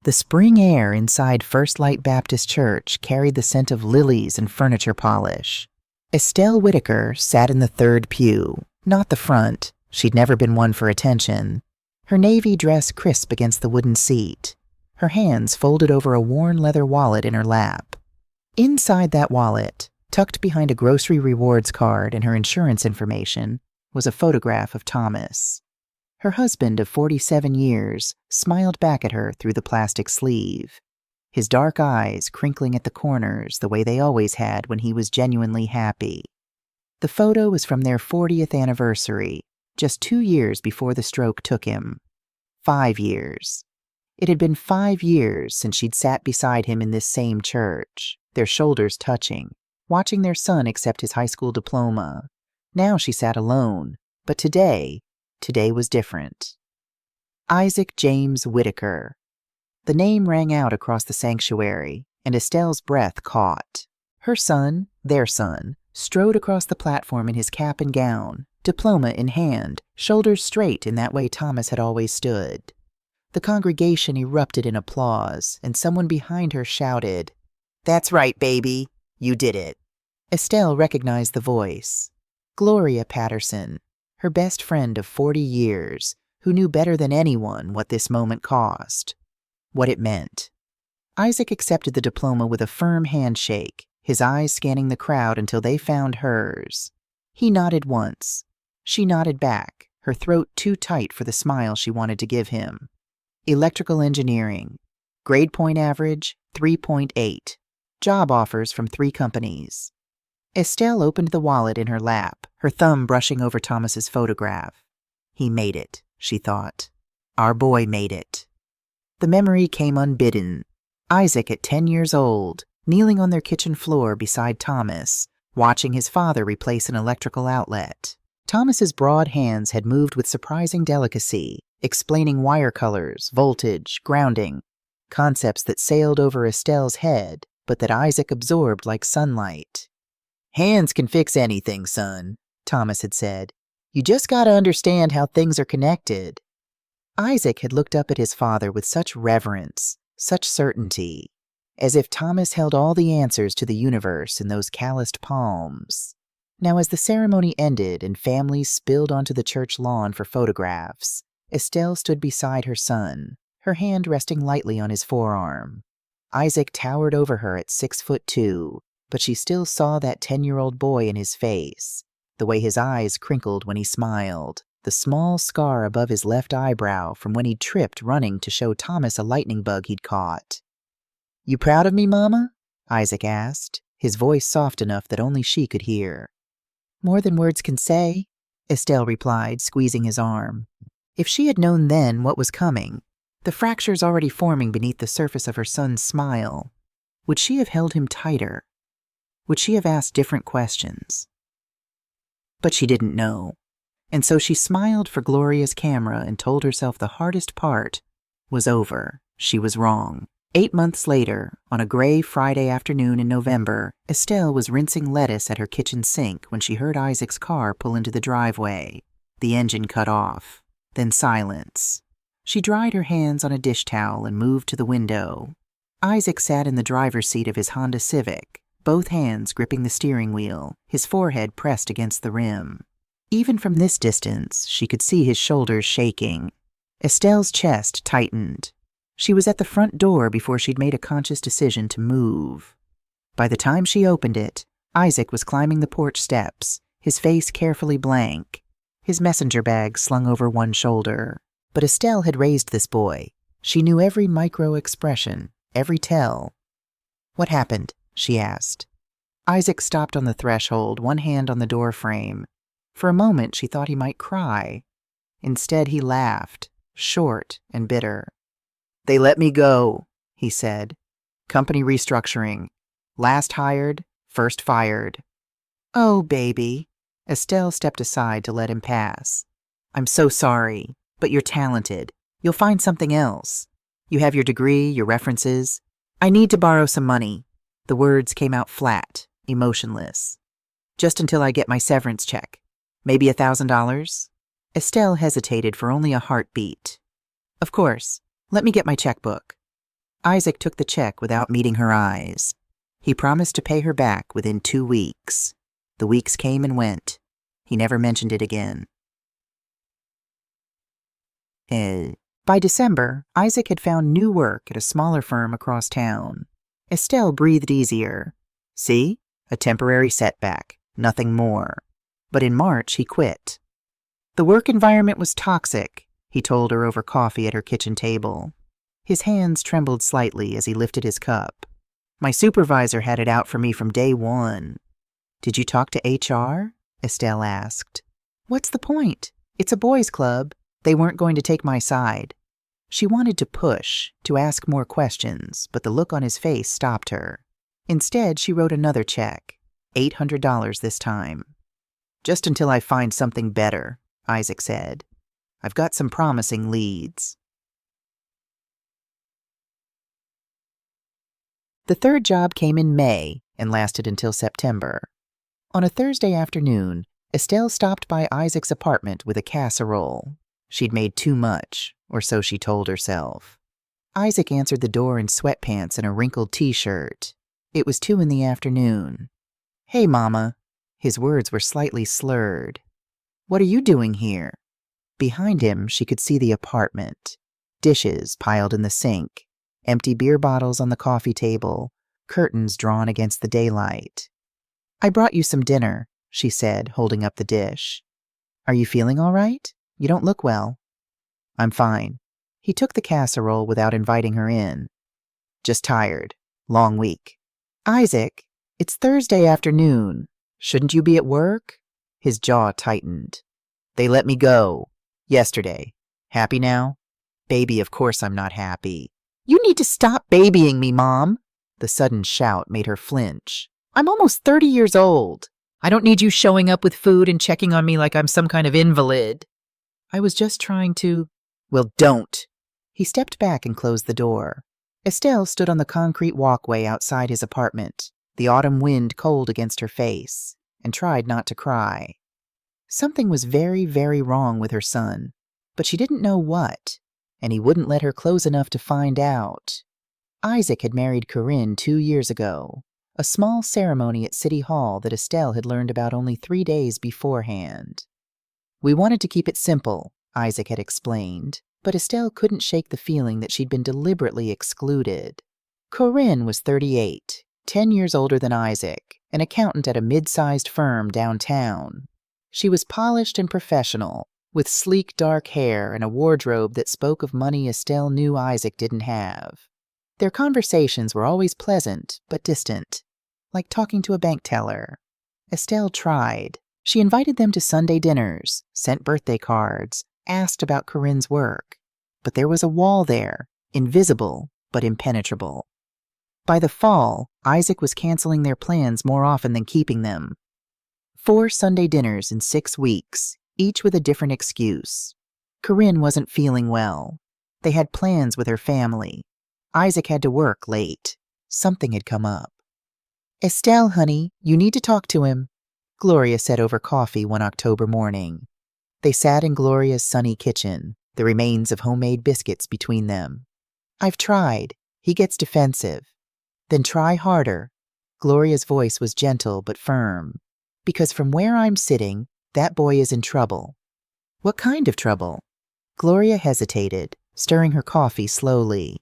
The spring air inside First Light Baptist Church carried the scent of lilies and furniture polish. Estelle Whitaker sat in the third pew, not the front. She'd never been one for attention. Her navy dress crisp against the wooden seat, her hands folded over a worn leather wallet in her lap. Inside that wallet, tucked behind a grocery rewards card and her insurance information, was a photograph of Thomas. Her husband of 47 years smiled back at her through the plastic sleeve, his dark eyes crinkling at the corners the way they always had when he was genuinely happy. The photo was from their 40th anniversary, just 2 years before the stroke took him. 5 years. It had been 5 years since she'd sat beside him in this same church, their shoulders touching, watching their son accept his high school diploma. Now she sat alone, but today was different. Isaac James Whitaker. The name rang out across the sanctuary, and Estelle's breath caught. Her son, their son, strode across the platform in his cap and gown, diploma in hand, shoulders straight in that way Thomas had always stood. The congregation erupted in applause, and someone behind her shouted, "That's right, baby. You did it." Estelle recognized the voice. Gloria Patterson, her best friend of 40 years, who knew better than anyone what this moment cost, what it meant. Isaac accepted the diploma with a firm handshake, his eyes scanning the crowd until they found hers. He nodded once. She nodded back, her throat too tight for the smile she wanted to give him. Electrical engineering. Grade point average, 3.8. Job offers from 3 companies. Estelle opened the wallet in her lap, her thumb brushing over Thomas's photograph. He made it, she thought. Our boy made it. The memory came unbidden. Isaac at 10 years old, kneeling on their kitchen floor beside Thomas, watching his father replace an electrical outlet. Thomas's broad hands had moved with surprising delicacy, explaining wire colors, voltage, grounding, concepts that sailed over Estelle's head, but that Isaac absorbed like sunlight. "Hands can fix anything, son," Thomas had said. "You just gotta understand how things are connected." Isaac had looked up at his father with such reverence, such certainty, as if Thomas held all the answers to the universe in those calloused palms. Now, as the ceremony ended and families spilled onto the church lawn for photographs, Estelle stood beside her son, her hand resting lightly on his forearm. Isaac towered over her at 6'2", but she still saw that 10-year-old boy in his face, the way his eyes crinkled when he smiled, the small scar above his left eyebrow from when he'd tripped running to show Thomas a lightning bug he'd caught. "You proud of me, Mama?" Isaac asked, his voice soft enough that only she could hear. "More than words can say," Estelle replied, squeezing his arm. If she had known then what was coming, the fractures already forming beneath the surface of her son's smile, would she have held him tighter? Would she have asked different questions? But she didn't know, and so she smiled for Gloria's camera and told herself the hardest part was over. She was wrong. 8 months later, on a gray Friday afternoon in November, Estelle was rinsing lettuce at her kitchen sink when she heard Isaac's car pull into the driveway. The engine cut off. Then silence. She dried her hands on a dish towel and moved to the window. Isaac sat in the driver's seat of his Honda Civic, both hands gripping the steering wheel, his forehead pressed against the rim. Even from this distance, she could see his shoulders shaking. Estelle's chest tightened. She was at the front door before she'd made a conscious decision to move. By the time she opened it, Isaac was climbing the porch steps, his face carefully blank, his messenger bag slung over one shoulder. But Estelle had raised this boy. She knew every micro-expression, every tell. "What happened?" she asked. Isaac stopped on the threshold, one hand on the door frame. For a moment, she thought he might cry. Instead, he laughed, short and bitter. "They let me go," he said. "Company restructuring. Last hired, first fired." "Oh, baby." Estelle stepped aside to let him pass. "I'm so sorry, but you're talented. You'll find something else. You have your degree, your references. I need to borrow some money." The words came out flat, emotionless. "Just until I get my severance check. Maybe $1,000? Estelle hesitated for only a heartbeat. "Of course. Let me get my checkbook." Isaac took the check without meeting her eyes. He promised to pay her back within 2 weeks. The weeks came and went. He never mentioned it again. By December, Isaac had found new work at a smaller firm across town. Estelle breathed easier. See? A temporary setback, nothing more. But in March, he quit. The work environment was toxic, he told her over coffee at her kitchen table. His hands trembled slightly as he lifted his cup. My supervisor had it out for me from day one. Did you talk to HR? Estelle asked. What's the point? It's a boys' club. They weren't going to take my side. She wanted to push, to ask more questions, but the look on his face stopped her. Instead, she wrote another check, $800 this time. Just until I find something better, Isaac said. I've got some promising leads. The third job came in May and lasted until September. On a Thursday afternoon, Estelle stopped by Isaac's apartment with a casserole. She'd made too much, or so she told herself. Isaac answered the door in sweatpants and a wrinkled t-shirt. It was 2 p.m. Hey, Mama. His words were slightly slurred. What are you doing here? Behind him, she could see the apartment. Dishes piled in the sink, empty beer bottles on the coffee table, curtains drawn against the daylight. I brought you some dinner, she said, holding up the dish. Are you feeling all right? You don't look well. I'm fine. He took the casserole without inviting her in. Just tired. Long week. Isaac, it's Thursday afternoon. Shouldn't you be at work? His jaw tightened. They let me go. Yesterday. Happy now? Baby, of course I'm not happy. You need to stop babying me, Mom. The sudden shout made her flinch. I'm almost 30 years old. I don't need you showing up with food and checking on me like I'm some kind of invalid. I was just trying to... Well, don't. He stepped back and closed the door. Estelle stood on the concrete walkway outside his apartment, the autumn wind cold against her face, and tried not to cry. Something was very, very wrong with her son, but she didn't know what, and he wouldn't let her close enough to find out. Isaac had married Corinne 2 years ago, a small ceremony at City Hall that Estelle had learned about only 3 days beforehand. We wanted to keep it simple, Isaac had explained, but Estelle couldn't shake the feeling that she'd been deliberately excluded. Corinne was 38, 10 years older than Isaac, an accountant at a mid-sized firm downtown. She was polished and professional, with sleek dark hair and a wardrobe that spoke of money Estelle knew Isaac didn't have. Their conversations were always pleasant, but distant, like talking to a bank teller. Estelle tried. She invited them to Sunday dinners, sent birthday cards, asked about Corinne's work. But there was a wall there, invisible but impenetrable. By the fall, Isaac was canceling their plans more often than keeping them. 4 Sunday dinners in 6 weeks, each with a different excuse. Corinne wasn't feeling well. They had plans with her family. Isaac had to work late. Something had come up. Estelle, honey, you need to talk to him, Gloria said over coffee one October morning. They sat in Gloria's sunny kitchen, the remains of homemade biscuits between them. I've tried. He gets defensive. Then try harder. Gloria's voice was gentle but firm. Because from where I'm sitting, that boy is in trouble. What kind of trouble? Gloria hesitated, stirring her coffee slowly.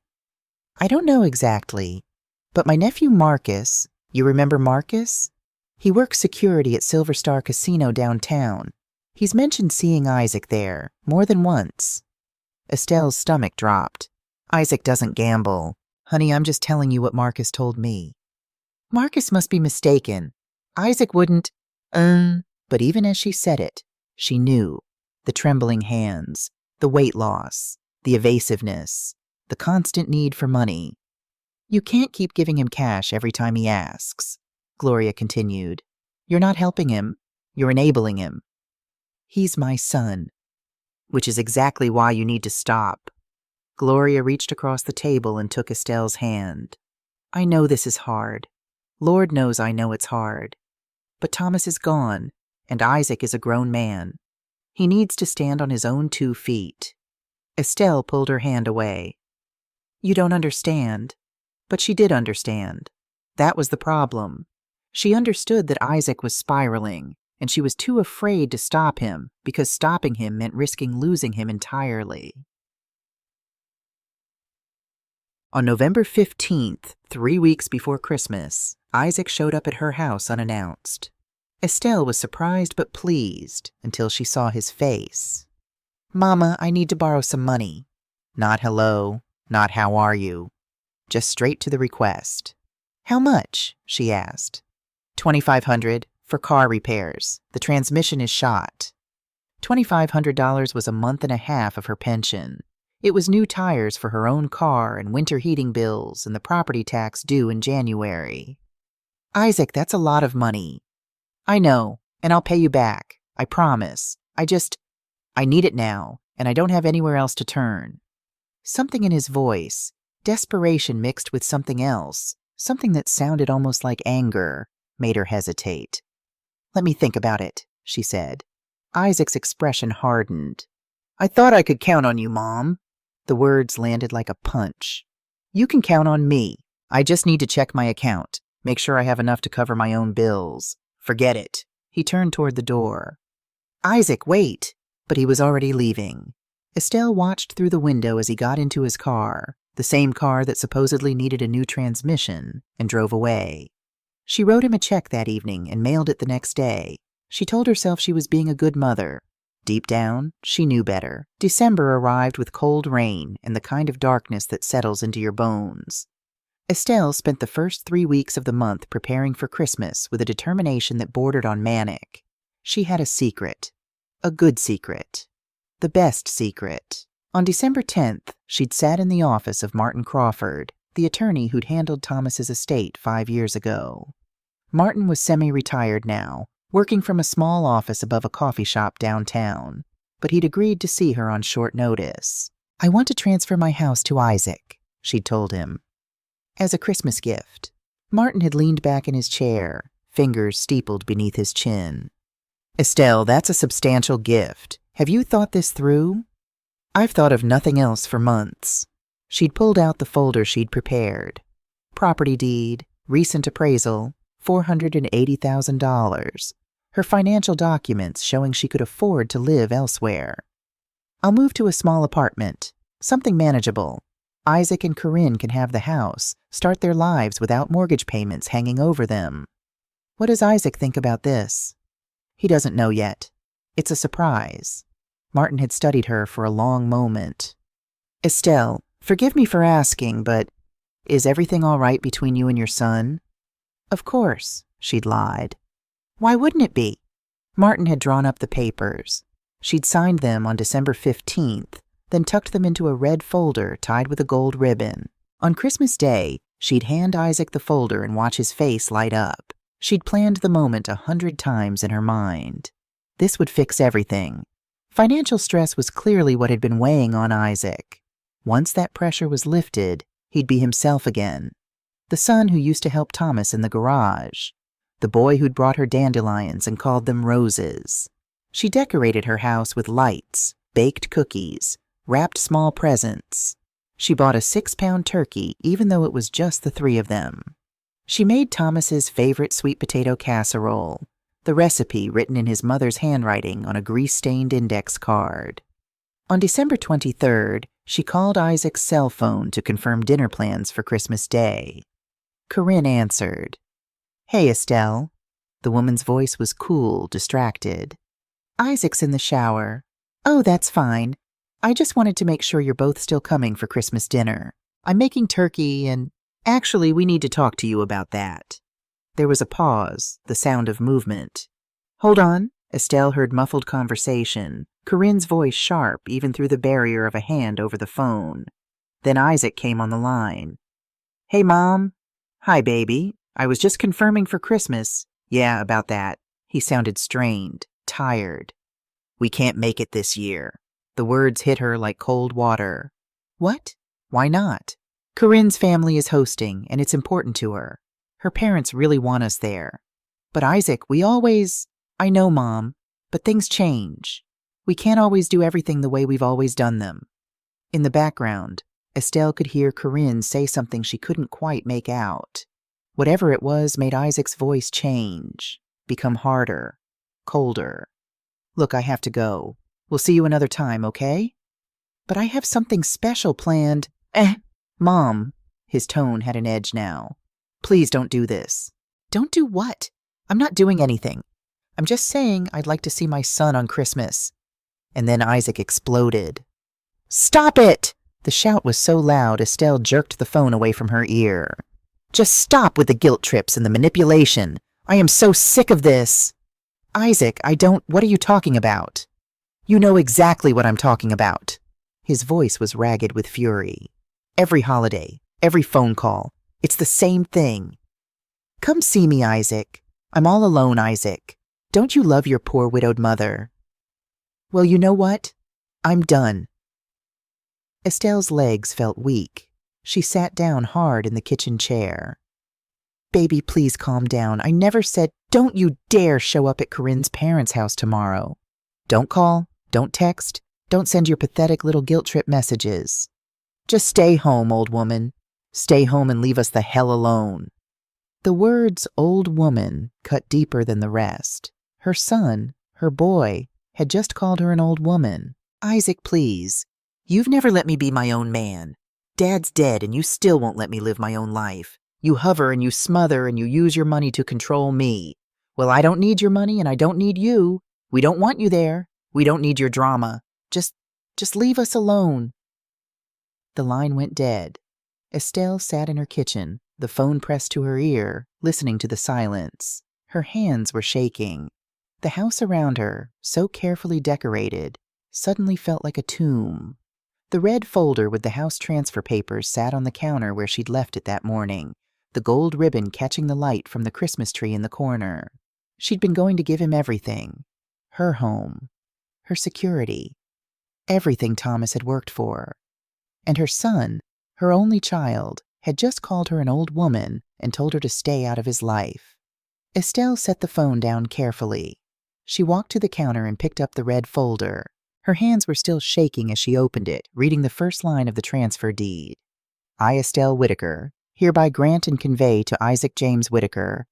I don't know exactly, but my nephew Marcus, you remember Marcus? He works security at Silver Star Casino downtown. He's mentioned seeing Isaac there, more than once. Estelle's stomach dropped. Isaac doesn't gamble. Honey, I'm just telling you what Marcus told me. Marcus must be mistaken. Isaac wouldn't... But even as she said it, she knew. The trembling hands, the weight loss, the evasiveness, the constant need for money. You can't keep giving him cash every time he asks, Gloria continued. You're not helping him. You're enabling him. He's my son. Which is exactly why you need to stop. Gloria reached across the table and took Estelle's hand. I know this is hard. Lord knows I know it's hard. But Thomas is gone, and Isaac is a grown man. He needs to stand on his own 2 feet. Estelle pulled her hand away. You don't understand. But she did understand. That was the problem. She understood that Isaac was spiraling, and she was too afraid to stop him because stopping him meant risking losing him entirely. On November 15th, 3 weeks before Christmas, Isaac showed up at her house unannounced. Estelle was surprised but pleased until she saw his face. "Mama, I need to borrow some money." Not hello, not how are you. Just straight to the request. "How much?" she asked. $2,500 for car repairs. The transmission is shot. $2,500 was a month and a half of her pension. It was new tires for her own car and winter heating bills and the property tax due in January. "Isaac, that's a lot of money." "I know, and I'll pay you back. I promise. I need it now, and I don't have anywhere else to turn." Something in his voice, desperation mixed with something else, something that sounded almost like anger, made her hesitate. "Let me think about it," she said. Isaac's expression hardened. "I thought I could count on you, Mom." The words landed like a punch. "You can count on me. I just need to check my account, make sure I have enough to cover my own bills. Forget it." He turned toward the door. "Isaac, wait." But he was already leaving. Estelle watched through the window as he got into his car, the same car that supposedly needed a new transmission, and drove away. She wrote him a check that evening and mailed it the next day. She told herself she was being a good mother. Deep down, she knew better. December arrived with cold rain and the kind of darkness that settles into your bones. Estelle spent the first 3 weeks of the month preparing for Christmas with a determination that bordered on manic. She had a secret. A good secret. The best secret. On December 10th, she'd sat in the office of Martin Crawford, the attorney who'd handled Thomas's estate 5 years ago. Martin was semi-retired now, working from a small office above a coffee shop downtown, but he'd agreed to see her on short notice. "I want to transfer my house to Isaac," she'd told him. "As a Christmas gift." Martin had leaned back in his chair, fingers steepled beneath his chin. "Estelle, that's a substantial gift. Have you thought this through?" "I've thought of nothing else for months." She'd pulled out the folder she'd prepared. Property deed, recent appraisal, $480,000. Her financial documents showing she could afford to live elsewhere. "I'll move to a small apartment, something manageable. Isaac and Corinne can have the house, start their lives without mortgage payments hanging over them." "What does Isaac think about this?" "He doesn't know yet. It's a surprise." Martin had studied her for a long moment. "Estelle, forgive me for asking, but is everything all right between you and your son?" "Of course," she'd lied. "Why wouldn't it be?" Martin had drawn up the papers. She'd signed them on December 15th, then tucked them into a red folder tied with a gold ribbon. On Christmas Day, she'd hand Isaac the folder and watch his face light up. She'd planned the moment 100 times in her mind. This would fix everything. Financial stress was clearly what had been weighing on Isaac. Once that pressure was lifted, he'd be himself again. The son who used to help Thomas in the garage. The boy who'd brought her dandelions and called them roses. She decorated her house with lights, baked cookies, wrapped small presents. She bought a 6-pound turkey even though it was just the 3 of them. She made Thomas's favorite sweet potato casserole, the recipe written in his mother's handwriting on a grease-stained index card. On December 23rd, she called Isaac's cell phone to confirm dinner plans for Christmas Day. Corinne answered. "Hey, Estelle." The woman's voice was cool, distracted. "Isaac's in the shower." "Oh, that's fine. I just wanted to make sure you're both still coming for Christmas dinner. I'm making turkey and actually, we need to talk to you about that." There was a pause, the sound of movement. "Hold on." Estelle heard muffled conversation, Corinne's voice sharp even through the barrier of a hand over the phone. Then Isaac came on the line. "Hey, Mom." "Hi, baby. I was just confirming for Christmas." "Yeah, about that." He sounded strained, tired. "We can't make it this year." The words hit her like cold water. "What? Why not?" "Corinne's family is hosting, and it's important to her. Her parents really want us there." "But Isaac, we always—" "I know, Mom, but things change. We can't always do everything the way we've always done them." In the background, Estelle could hear Corinne say something she couldn't quite make out. Whatever it was made Isaac's voice change, become harder, colder. Look, I have to go. We'll see you another time, okay? But I have something special planned. Mom. His tone had an edge now. Please don't do this. Don't do what? I'm not doing anything. I'm just saying I'd like to see my son on Christmas. And then Isaac exploded. Stop it! The shout was so loud Estelle jerked the phone away from her ear. Just stop with the guilt trips and the manipulation. I am so sick of this. Isaac, what are you talking about? You know exactly what I'm talking about. His voice was ragged with fury. Every holiday, every phone call, it's the same thing. Come see me, Isaac. I'm all alone, Isaac. Don't you love your poor widowed mother? Well, you know what? I'm done. Estelle's legs felt weak. She sat down hard in the kitchen chair. Baby, please calm down. I never said, don't you dare show up at Corinne's parents' house tomorrow. Don't call, don't text, don't send your pathetic little guilt trip messages. Just stay home, old woman. Stay home and leave us the hell alone. The words old woman cut deeper than the rest. Her son, her boy, had just called her an old woman. Isaac, please. You've never let me be my own man. Dad's dead and you still won't let me live my own life. You hover and you smother and you use your money to control me. Well, I don't need your money and I don't need you. We don't want you there. We don't need your drama. Just leave us alone. The line went dead. Estelle sat in her kitchen, the phone pressed to her ear, listening to the silence. Her hands were shaking. The house around her, so carefully decorated, suddenly felt like a tomb. The red folder with the house transfer papers sat on the counter where she'd left it that morning, the gold ribbon catching the light from the Christmas tree in the corner. She'd been going to give him everything. Her home. Her security. Everything Thomas had worked for. And her son, her only child, had just called her an old woman and told her to stay out of his life. Estelle set the phone down carefully. She walked to the counter and picked up the red folder. Her hands were still shaking as she opened it, reading the first line of the transfer deed. I, Estelle Whitaker, hereby grant and convey to Isaac James Whitaker.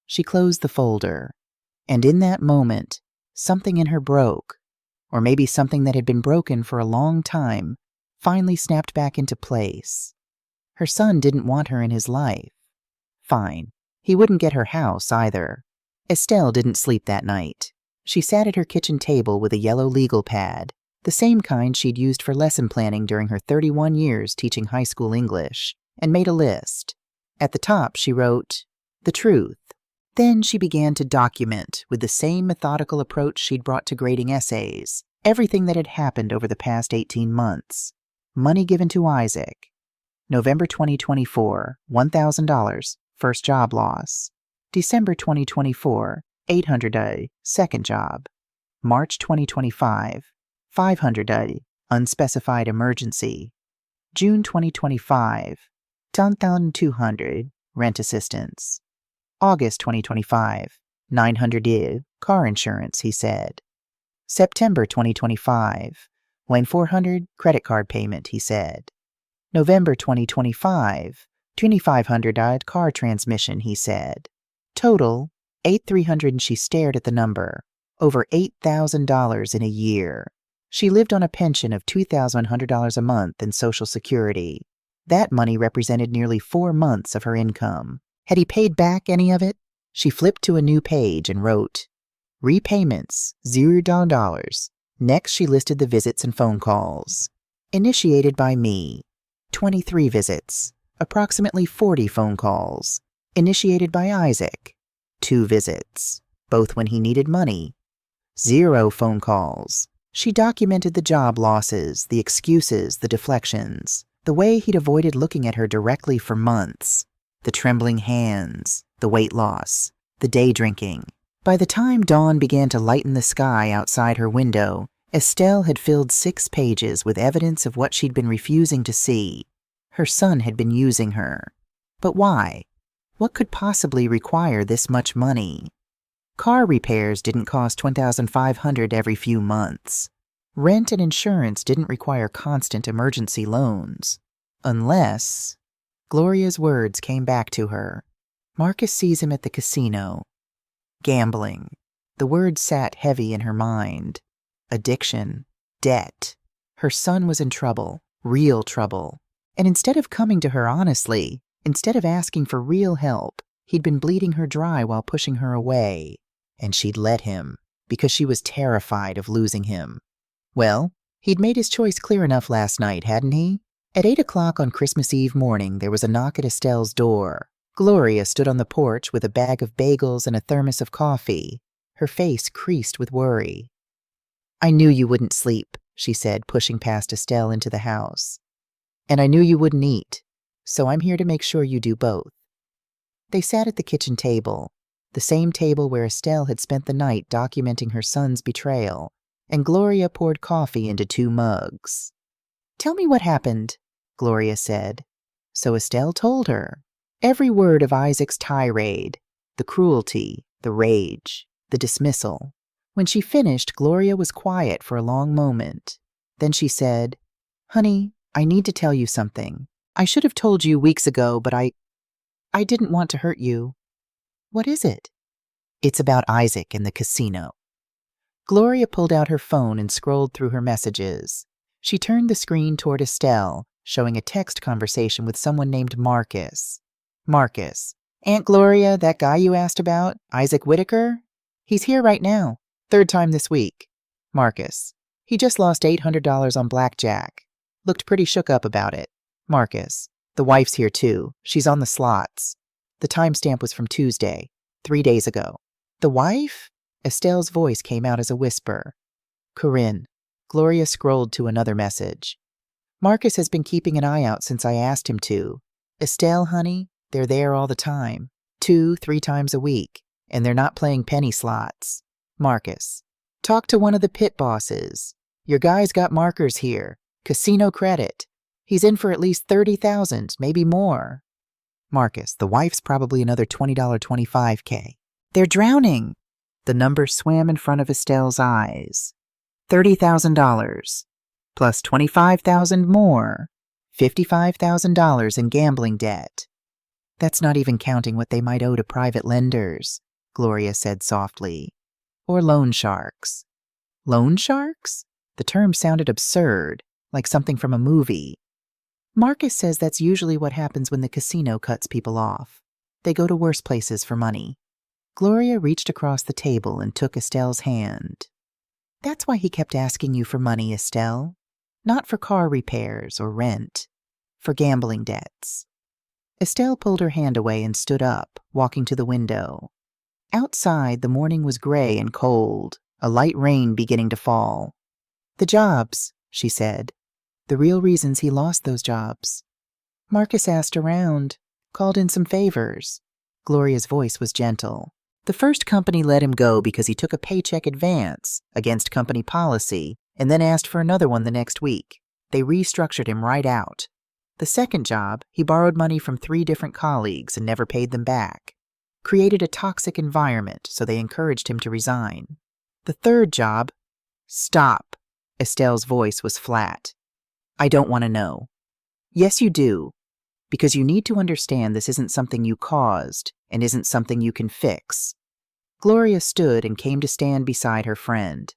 She closed the folder, and in that moment, something in her broke, or maybe something that had been broken for a long time, finally snapped back into place. Her son didn't want her in his life. Fine. He wouldn't get her house either. Estelle didn't sleep that night. She sat at her kitchen table with a yellow legal pad, the same kind she'd used for lesson planning during her 31 years teaching high school English, and made a list. At the top, she wrote, "The truth." Then she began to document, with the same methodical approach she'd brought to grading essays, everything that had happened over the past 18 months. Money given to Isaac. November 2024, $1,000, first job loss. December 2024, $800, second job. March 2025, $500, unspecified emergency. June 2025, $10,200, rent assistance. August 2025, $900, car insurance, he said. September 2025, $1,400, credit card payment, he said. November 2025, $2,500 car transmission, he said. Total, $8,300, and she stared at the number. Over $8,000 in a year. She lived on a pension of $2,100 a month and Social Security. That money represented nearly 4 months of her income. Had he paid back any of it? She flipped to a new page and wrote, Repayments, $0. Next, she listed the visits and phone calls. Initiated by me, 23 visits, approximately 40 phone calls. Initiated by Isaac, 2 visits, both when he needed money. 0 phone calls. She documented the job losses, the excuses, the deflections, the way he'd avoided looking at her directly for months, the trembling hands, the weight loss, the day drinking. By the time dawn began to lighten the sky outside her window, Estelle had filled 6 pages with evidence of what she'd been refusing to see. Her son had been using her. But why? What could possibly require this much money? Car repairs didn't cost $1,500 every few months. Rent and insurance didn't require constant emergency loans. Unless... Gloria's words came back to her. Marcus sees him at the casino. Gambling. The words sat heavy in her mind. Addiction. Debt. Her son was in trouble. Real trouble. And instead of coming to her honestly, instead of asking for real help, he'd been bleeding her dry while pushing her away. And she'd let him, because she was terrified of losing him. Well, he'd made his choice clear enough last night, hadn't he? At 8 o'clock on Christmas Eve morning, there was a knock at Estelle's door. Gloria stood on the porch with a bag of bagels and a thermos of coffee, her face creased with worry. "I knew you wouldn't sleep," she said, pushing past Estelle into the house. "And I knew you wouldn't eat, so I'm here to make sure you do both." They sat at the kitchen table, the same table where Estelle had spent the night documenting her son's betrayal, and Gloria poured coffee into 2 mugs. "Tell me what happened," Gloria said. So Estelle told her. Every word of Isaac's tirade, the cruelty, the rage, the dismissal. When she finished, Gloria was quiet for a long moment. Then she said, "Honey, I need to tell you something. I should have told you weeks ago, but I didn't want to hurt you." "What is it?" "It's about Isaac and the casino." Gloria pulled out her phone and scrolled through her messages. She turned the screen toward Estelle, showing a text conversation with someone named Marcus. Marcus. "Aunt Gloria, that guy you asked about, Isaac Whitaker? He's here right now. 3rd time this week." Marcus. "He just lost $800 on blackjack. Looked pretty shook up about it." Marcus. "The wife's here too. She's on the slots." The timestamp was from Tuesday, 3 days ago. "The wife?" Estelle's voice came out as a whisper. "Corinne." Gloria scrolled to another message. "Marcus has been keeping an eye out since I asked him to. Estelle, honey, they're there all the time, 2-3 times a week, and they're not playing penny slots." Marcus. "Talk to one of the pit bosses. Your guy's got markers here. Casino credit. He's in for at least 30,000, maybe more." Marcus. "The wife's probably another $20.25K. They're drowning." The number swam in front of Estelle's eyes. $30,000. Plus 25,000 more. $55,000 in gambling debt. "That's not even counting what they might owe to private lenders," Gloria said softly. "Or loan sharks." Loan sharks? The term sounded absurd, like something from a movie. Marcus says that's usually what happens when the casino cuts people off. They go to worse places for money. Gloria reached across the table and took Estelle's hand. "That's why he kept asking you for money, Estelle. Not for car repairs or rent. For gambling debts." Estelle pulled her hand away and stood up, walking to the window. Outside, the morning was gray and cold, a light rain beginning to fall. "The jobs," she said. "The real reasons he lost those jobs. Marcus asked around, called in some favors." Gloria's voice was gentle. "The first company let him go because he took a paycheck advance against company policy and then asked for another one the next week. They restructured him right out. The second job, he borrowed money from 3 different colleagues and never paid them back. Created a toxic environment, so they encouraged him to resign. The third job..." "Stop." Estelle's voice was flat. "I don't want to know." "Yes, you do. Because you need to understand this isn't something you caused and isn't something you can fix." Gloria stood and came to stand beside her friend.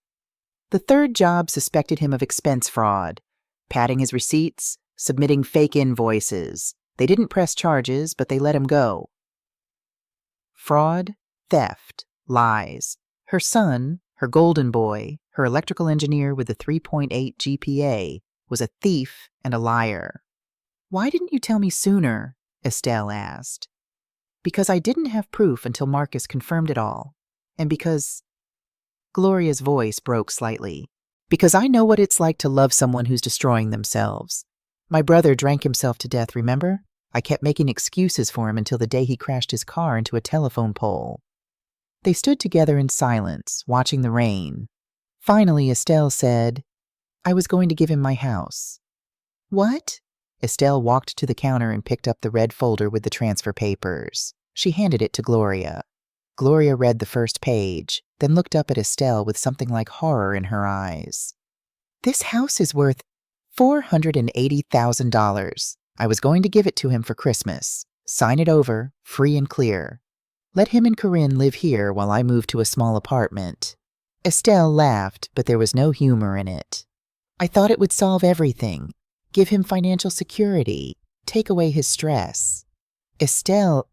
"The third job suspected him of expense fraud, padding his receipts, submitting fake invoices. They didn't press charges, but they let him go. Fraud, theft, lies. Her son, her golden boy, her electrical engineer with a 3.8 GPA, was a thief and a liar." "Why didn't you tell me sooner?" Estelle asked. "Because I didn't have proof until Marcus confirmed it all. And because..." Gloria's voice broke slightly. "Because I know what it's like to love someone who's destroying themselves. My brother drank himself to death, remember? I kept making excuses for him until the day he crashed his car into a telephone pole." They stood together in silence, watching the rain. Finally, Estelle said, "I was going to give him my house." "What?" Estelle walked to the counter and picked up the red folder with the transfer papers. She handed it to Gloria. Gloria read the first page, then looked up at Estelle with something like horror in her eyes. "This house is worth $480,000. I was going to give it to him for Christmas. Sign it over, free and clear. Let him and Corinne live here while I move to a small apartment. Estelle laughed, but there was no humor in it. I thought it would solve everything. Give him financial security. Take away his stress. Estelle,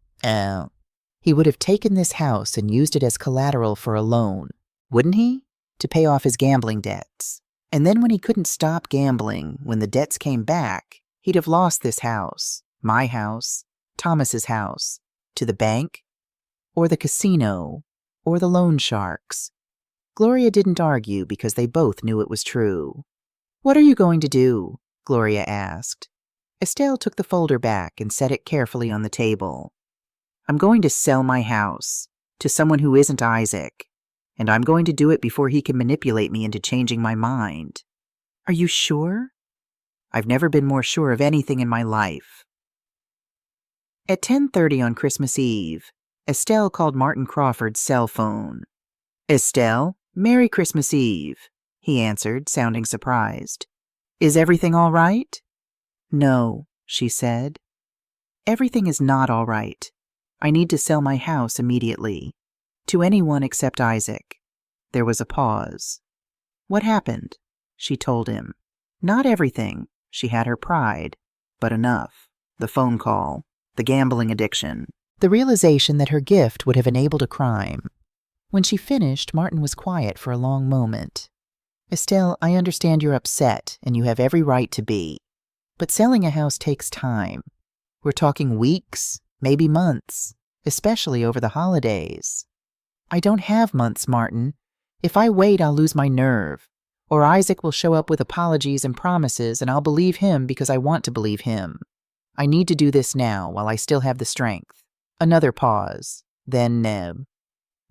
he would have taken this house and used it as collateral for a loan, wouldn't he? To pay off his gambling debts. And then when he couldn't stop gambling, when the debts came back, he'd have lost this house, my house, Thomas's house, to the bank, or the casino, or the loan sharks. Gloria didn't argue because they both knew it was true. What are you going to do? Gloria asked. Estelle took the folder back and set it carefully on the table. I'm going to sell my house to someone who isn't Isaac, and I'm going to do it before he can manipulate me into changing my mind. Are you sure? I've never been more sure of anything in my life. At 10:30 on Christmas Eve, Estelle called Martin Crawford's cell phone. Estelle, Merry Christmas Eve, he answered, sounding surprised. Is everything all right? No, she said. Everything is not all right. I need to sell my house immediately. To anyone except Isaac. There was a pause. What happened? She told him. Not everything. She had her pride. But enough. The phone call. The gambling addiction. The realization that her gift would have enabled a crime. When she finished, Martin was quiet for a long moment. Estelle, I understand you're upset, and you have every right to be. But selling a house takes time. We're talking weeks, maybe months, especially over the holidays. I don't have months, Martin. If I wait, I'll lose my nerve. Or Isaac will show up with apologies and promises, and I'll believe him because I want to believe him. I need to do this now while I still have the strength. Another pause. Then Neb.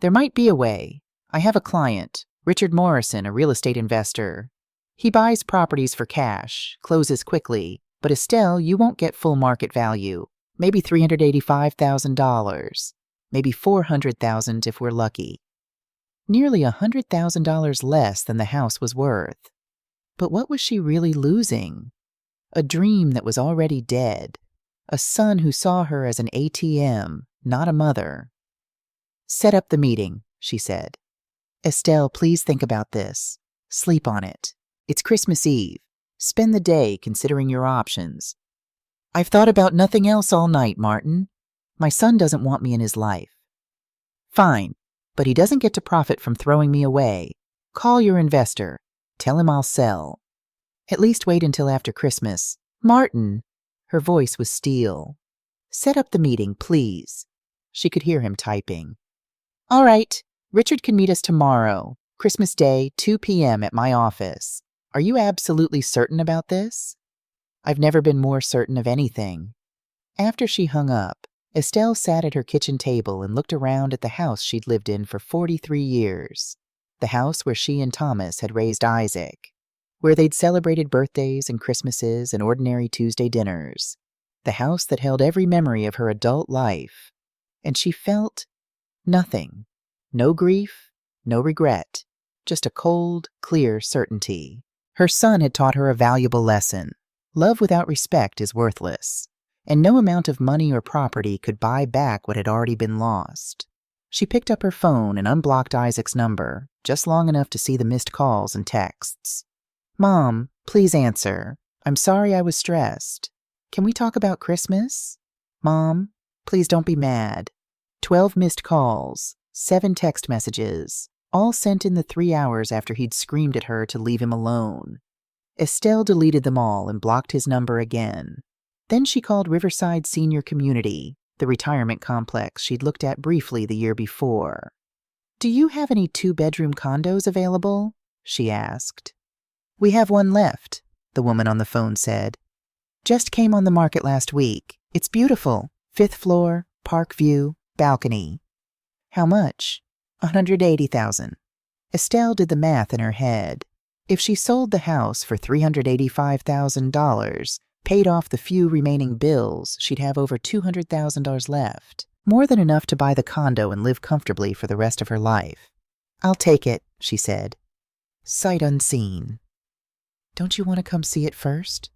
There might be a way. I have a client, Richard Morrison, a real estate investor. He buys properties for cash, closes quickly, but Estelle, you won't get full market value. Maybe $385,000. Maybe $400,000 if we're lucky. Nearly $100,000 less than the house was worth. But what was she really losing? A dream that was already dead. A son who saw her as an ATM, not a mother. Set up the meeting, she said. Estelle, please think about this. Sleep on it. It's Christmas Eve. Spend the day considering your options. I've thought about nothing else all night, Martin. My son doesn't want me in his life. Fine, but he doesn't get to profit from throwing me away. Call your investor. Tell him I'll sell. At least wait until after Christmas. Martin! Her voice was steel. Set up the meeting, please. She could hear him typing. All right. Richard can meet us tomorrow, Christmas Day, 2 p.m. at my office. Are you absolutely certain about this? I've never been more certain of anything. After she hung up, Estelle sat at her kitchen table and looked around at the house she'd lived in for 43 years. The house where she and Thomas had raised Isaac. Where they'd celebrated birthdays and Christmases and ordinary Tuesday dinners. The house that held every memory of her adult life. And she felt nothing. No grief, no regret, just a cold, clear certainty. Her son had taught her a valuable lesson. Love without respect is worthless, and no amount of money or property could buy back what had already been lost. She picked up her phone and unblocked Isaac's number, just long enough to see the missed calls and texts. Mom, please answer. I'm sorry I was stressed. Can we talk about Christmas? Mom, please don't be mad. 12 missed calls. 7 text messages, all sent in the 3 hours after he'd screamed at her to leave him alone. Estelle deleted them all and blocked his number again. Then she called Riverside Senior Community, the retirement complex she'd looked at briefly the year before. Do you have any 2-bedroom condos available? She asked. We have one left, the woman on the phone said. Just came on the market last week. It's beautiful. 5th floor, park view, balcony. How much? $180,000. Estelle did the math in her head. If she sold the house for $385,000, paid off the few remaining bills, she'd have over $200,000 left. More than enough to buy the condo and live comfortably for the rest of her life. I'll take it, she said. Sight unseen. Don't you want to come see it first?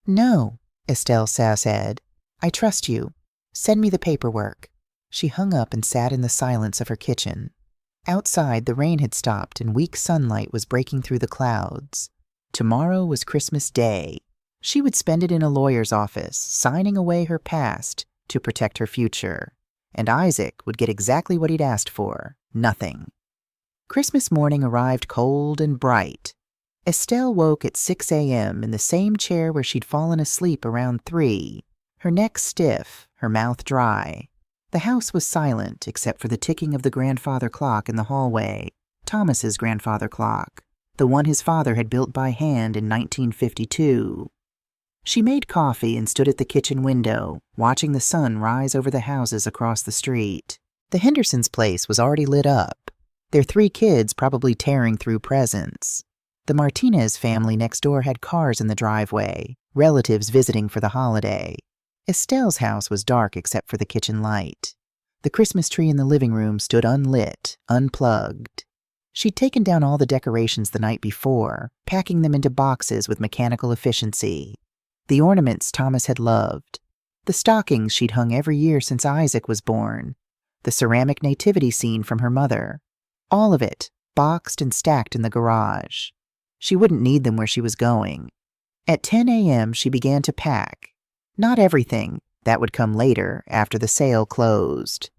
No, Estelle said. "I trust you. Send me the paperwork." She hung up and sat in the silence of her kitchen. Outside, the rain had stopped and weak sunlight was breaking through the clouds. Tomorrow was Christmas Day. She would spend it in a lawyer's office, signing away her past to protect her future. And Isaac would get exactly what he'd asked for, nothing. Christmas morning arrived cold and bright. Estelle woke at 6 a.m. in the same chair where she'd fallen asleep around 3, her neck stiff, her mouth dry. The house was silent except for the ticking of the grandfather clock in the hallway, Thomas's grandfather clock, the one his father had built by hand in 1952. She made coffee and stood at the kitchen window, watching the sun rise over the houses across the street. The Hendersons' place was already lit up, their 3 kids probably tearing through presents. The Martinez family next door had cars in the driveway, relatives visiting for the holiday. Estelle's house was dark except for the kitchen light. The Christmas tree in the living room stood unlit, unplugged. She'd taken down all the decorations the night before, packing them into boxes with mechanical efficiency. The ornaments Thomas had loved. The stockings she'd hung every year since Isaac was born. The ceramic nativity scene from her mother. All of it, boxed and stacked in the garage. She wouldn't need them where she was going. At 10 a.m., she began to pack. Not everything. That would come later, after the sale closed.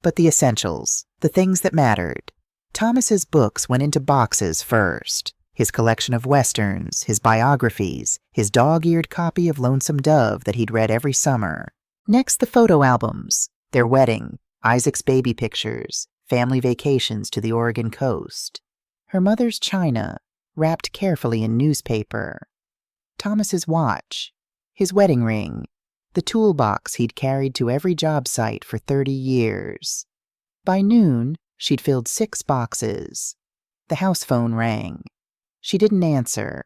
But the essentials, the things that mattered. Thomas's books went into boxes first. His collection of westerns, his biographies, his dog-eared copy of Lonesome Dove that he'd read every summer. Next, the photo albums, their wedding, Isaac's baby pictures, family vacations to the Oregon coast. Her mother's china, wrapped carefully in newspaper. Thomas's watch, his wedding ring, the toolbox he'd carried to every job site for 30 years. By noon, she'd filled 6 boxes. The house phone rang. She didn't answer.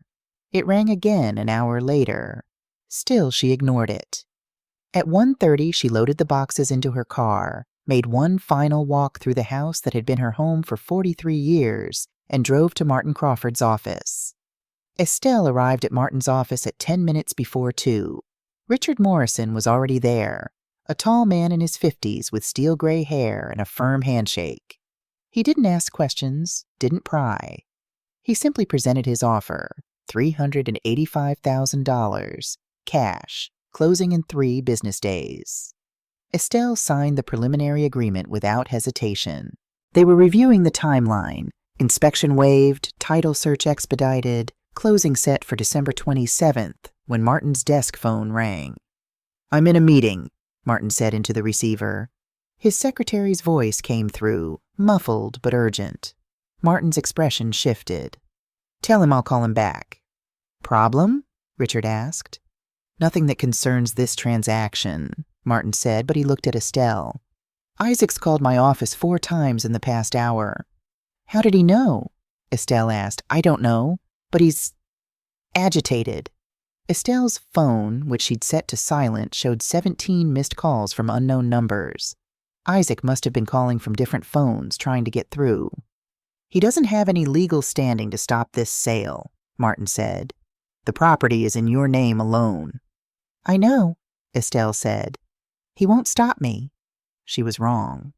It rang again an hour later. Still, she ignored it. At 1:30, she loaded the boxes into her car, made one final walk through the house that had been her home for 43 years, and drove to Martin Crawford's office. Estelle arrived at Martin's office at 10 minutes before 2. Richard Morrison was already there, a tall man in his 50s with steel gray hair and a firm handshake. He didn't ask questions, didn't pry. He simply presented his offer, $385,000, cash, closing in 3 business days. Estelle signed the preliminary agreement without hesitation. They were reviewing the timeline, inspection waived, title search expedited, closing set for December 27th, when Martin's desk phone rang. "I'm in a meeting," Martin said into the receiver. His secretary's voice came through, muffled but urgent. Martin's expression shifted. "Tell him I'll call him back." "Problem?" Richard asked. "Nothing that concerns this transaction," Martin said, but he looked at Estelle. "Isaac's called my office 4 times in the past hour." "How did he know?" Estelle asked. "I don't know, but he's agitated." Estelle's phone, which she'd set to silent, showed 17 missed calls from unknown numbers. Isaac must have been calling from different phones, trying to get through. "He doesn't have any legal standing to stop this sale," Martin said. "The property is in your name alone." "I know," Estelle said. "He won't stop me." She was wrong.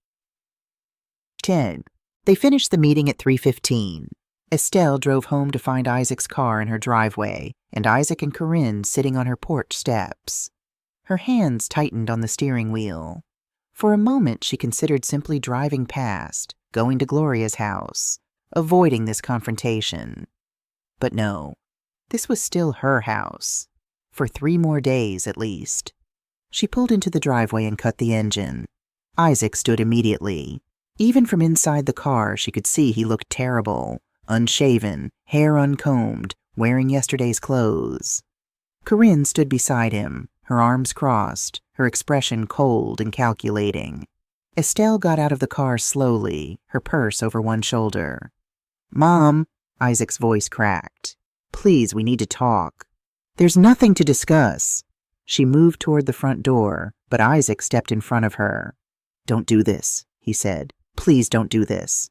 10. They finished the meeting at 3:15. Estelle drove home to find Isaac's car in her driveway, and Isaac and Corinne sitting on her porch steps. Her hands tightened on the steering wheel. For a moment, she considered simply driving past, going to Gloria's house, avoiding this confrontation. But no, this was still her house. For 3 more days, at least. She pulled into the driveway and cut the engine. Isaac stood immediately. Even from inside the car, she could see he looked terrible, unshaven, hair uncombed, wearing yesterday's clothes. Corinne stood beside him, her arms crossed, her expression cold and calculating. Estelle got out of the car slowly, her purse over one shoulder. "Mom," Isaac's voice cracked. "Please, we need to talk." "There's nothing to discuss." She moved toward the front door, but Isaac stepped in front of her. "Don't do this," he said. "Please don't do this."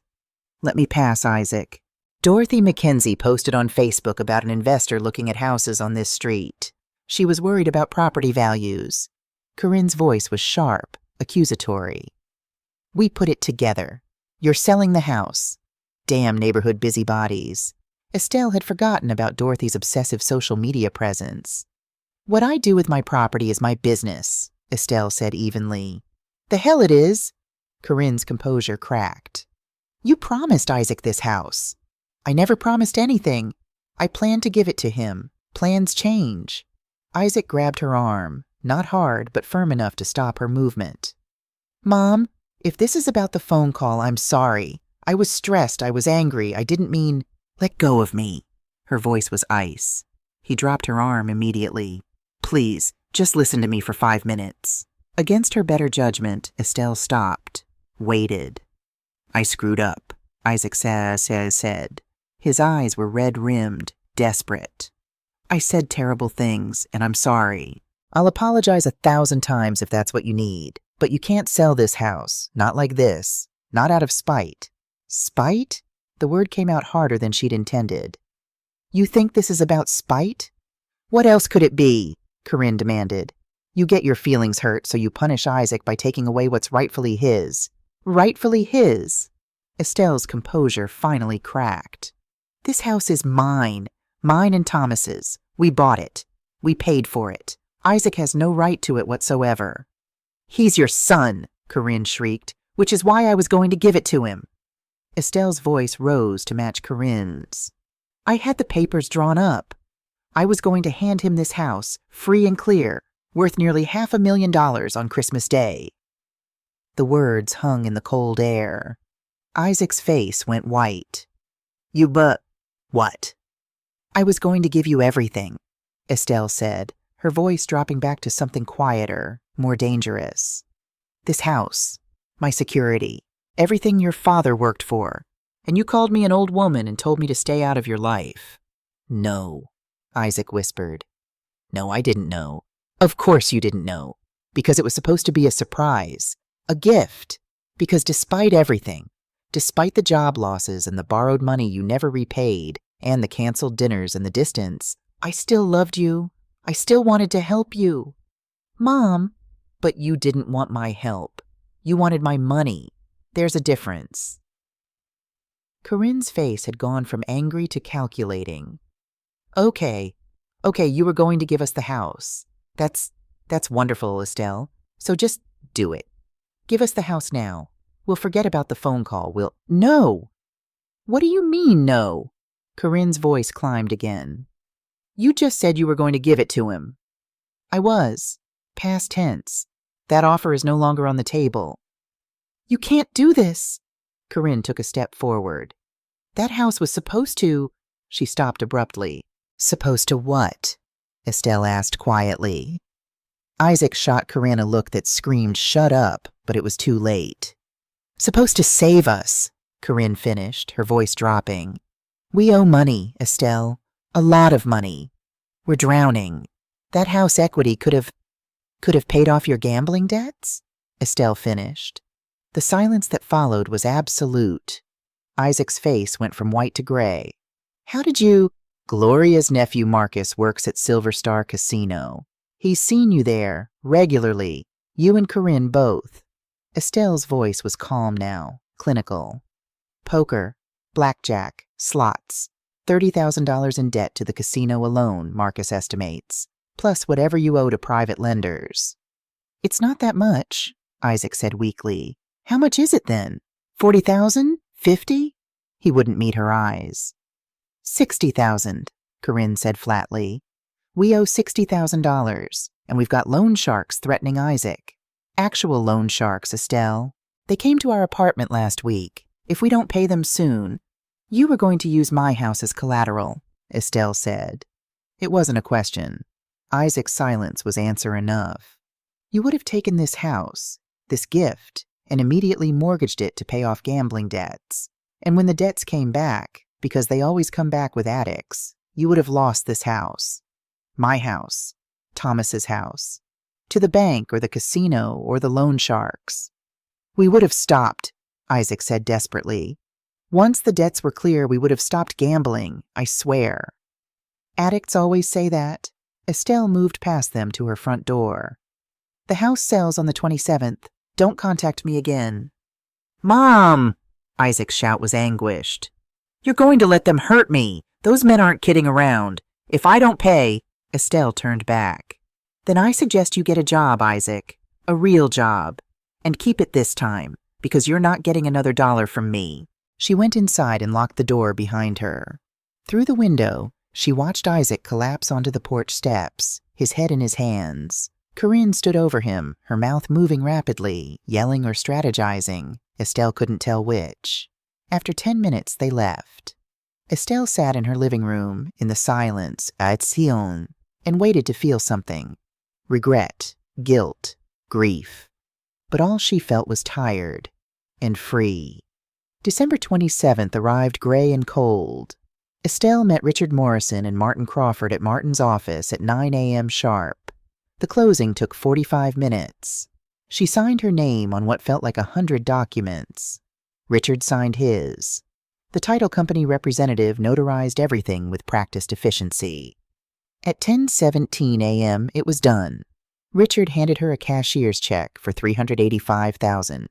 "Let me pass, Isaac." Dorothy McKenzie posted on Facebook about an investor looking at houses on this street. She was worried about property values. Corinne's voice was sharp, accusatory. We put it together. You're selling the house. Damn neighborhood busybodies. Estelle had forgotten about Dorothy's obsessive social media presence. What I do with my property is my business, Estelle said evenly. The hell it is! Corinne's composure cracked. You promised Isaac this house. I never promised anything. I planned to give it to him. Plans change. Isaac grabbed her arm, not hard, but firm enough to stop her movement. Mom, if this is about the phone call, I'm sorry. I was stressed. I was angry. I didn't mean... Let go of me. Her voice was ice. He dropped her arm immediately. Please, just listen to me for 5 minutes. Against her better judgment, Estelle stopped, waited. I screwed up, Isaac said. His eyes were red-rimmed, desperate. I said terrible things, and I'm sorry. I'll apologize 1,000 times if that's what you need, but you can't sell this house, not like this, not out of spite. Spite? The word came out harder than she'd intended. You think this is about spite? What else could it be? Corinne demanded. You get your feelings hurt, so you punish Isaac by taking away what's rightfully his. Rightfully his? Estelle's composure finally cracked. This house is mine. Mine and Thomas's. We bought it. We paid for it. Isaac has no right to it whatsoever. He's your son, Corinne shrieked, which is why I was going to give it to him. Estelle's voice rose to match Corinne's. I had the papers drawn up. I was going to hand him this house, free and clear, worth nearly $500,000 on Christmas Day. The words hung in the cold air. Isaac's face went white. What? I was going to give you everything, Estelle said, her voice dropping back to something quieter, more dangerous. This house, my security, everything your father worked for, and you called me an old woman and told me to stay out of your life. No, Isaac whispered. No, I didn't know. Of course you didn't know, because it was supposed to be a surprise, a gift, because despite everything, despite the job losses and the borrowed money you never repaid, and the canceled dinners in the distance, I still loved you. I still wanted to help you. Mom, but you didn't want my help. You wanted my money. There's a difference. Corinne's face had gone from angry to calculating. Okay, you were going to give us the house. That's wonderful, Estelle. So just do it. Give us the house now. We'll forget about the phone call. No! What do you mean, no? Corinne's voice climbed again. You just said you were going to give it to him. I was. Past tense. That offer is no longer on the table. You can't do this. Corinne took a step forward. That house was supposed to... She stopped abruptly. Supposed to what? Estelle asked quietly. Isaac shot Corinne a look that screamed, shut up, but it was too late. Supposed to save us, Corinne finished, her voice dropping. We owe money, Estelle. A lot of money. We're drowning. That house equity could have paid off your gambling debts? Estelle finished. The silence that followed was absolute. Isaac's face went from white to gray. How did you... Gloria's nephew Marcus works at Silver Star Casino. He's seen you there, regularly. You and Corinne both. Estelle's voice was calm now, clinical. Poker, blackjack, slots. $30,000 in debt to the casino alone, Marcus estimates, plus whatever you owe to private lenders. It's not that much, Isaac said weakly. How much is it then? 40,000? 50? He wouldn't meet her eyes. 60,000, Corinne said flatly. We owe $60,000, and we've got loan sharks threatening Isaac. Actual loan sharks, Estelle. They came to our apartment last week. If we don't pay them soon... You were going to use my house as collateral, Estelle said. It wasn't a question. Isaac's silence was answer enough. You would have taken this house, this gift, and immediately mortgaged it to pay off gambling debts. And when the debts came back, because they always come back with addicts, you would have lost this house. My house. Thomas's house. To the bank or the casino or the loan sharks. We would have stopped, Isaac said desperately. Once the debts were clear, we would have stopped gambling, I swear. Addicts always say that, Estelle moved past them to her front door. "The house sells on the 27th. Don't contact me again." "Mom!" Isaac's shout was anguished. "You're going to let them hurt me. Those men aren't kidding around. If I don't pay—" Estelle turned back. "Then I suggest you get a job, Isaac. A real job. And keep it this time, because you're not getting another dollar from me." She went inside and locked the door behind her. Through the window, she watched Isaac collapse onto the porch steps, his head in his hands. Corinne stood over him, her mouth moving rapidly, yelling or strategizing. Estelle couldn't tell which. After 10 minutes, they left. Estelle sat in her living room, in the silence, at Sion, and waited to feel something. Regret, guilt, grief. But all she felt was tired and free. December 27th arrived gray and cold. Estelle met Richard Morrison and Martin Crawford at Martin's office at 9 a.m. sharp. The closing took 45 minutes. She signed her name on what felt like 100 documents. Richard signed his. The title company representative notarized everything with practiced efficiency. At 10:17 a.m., it was done. Richard handed her a cashier's check for $385,000.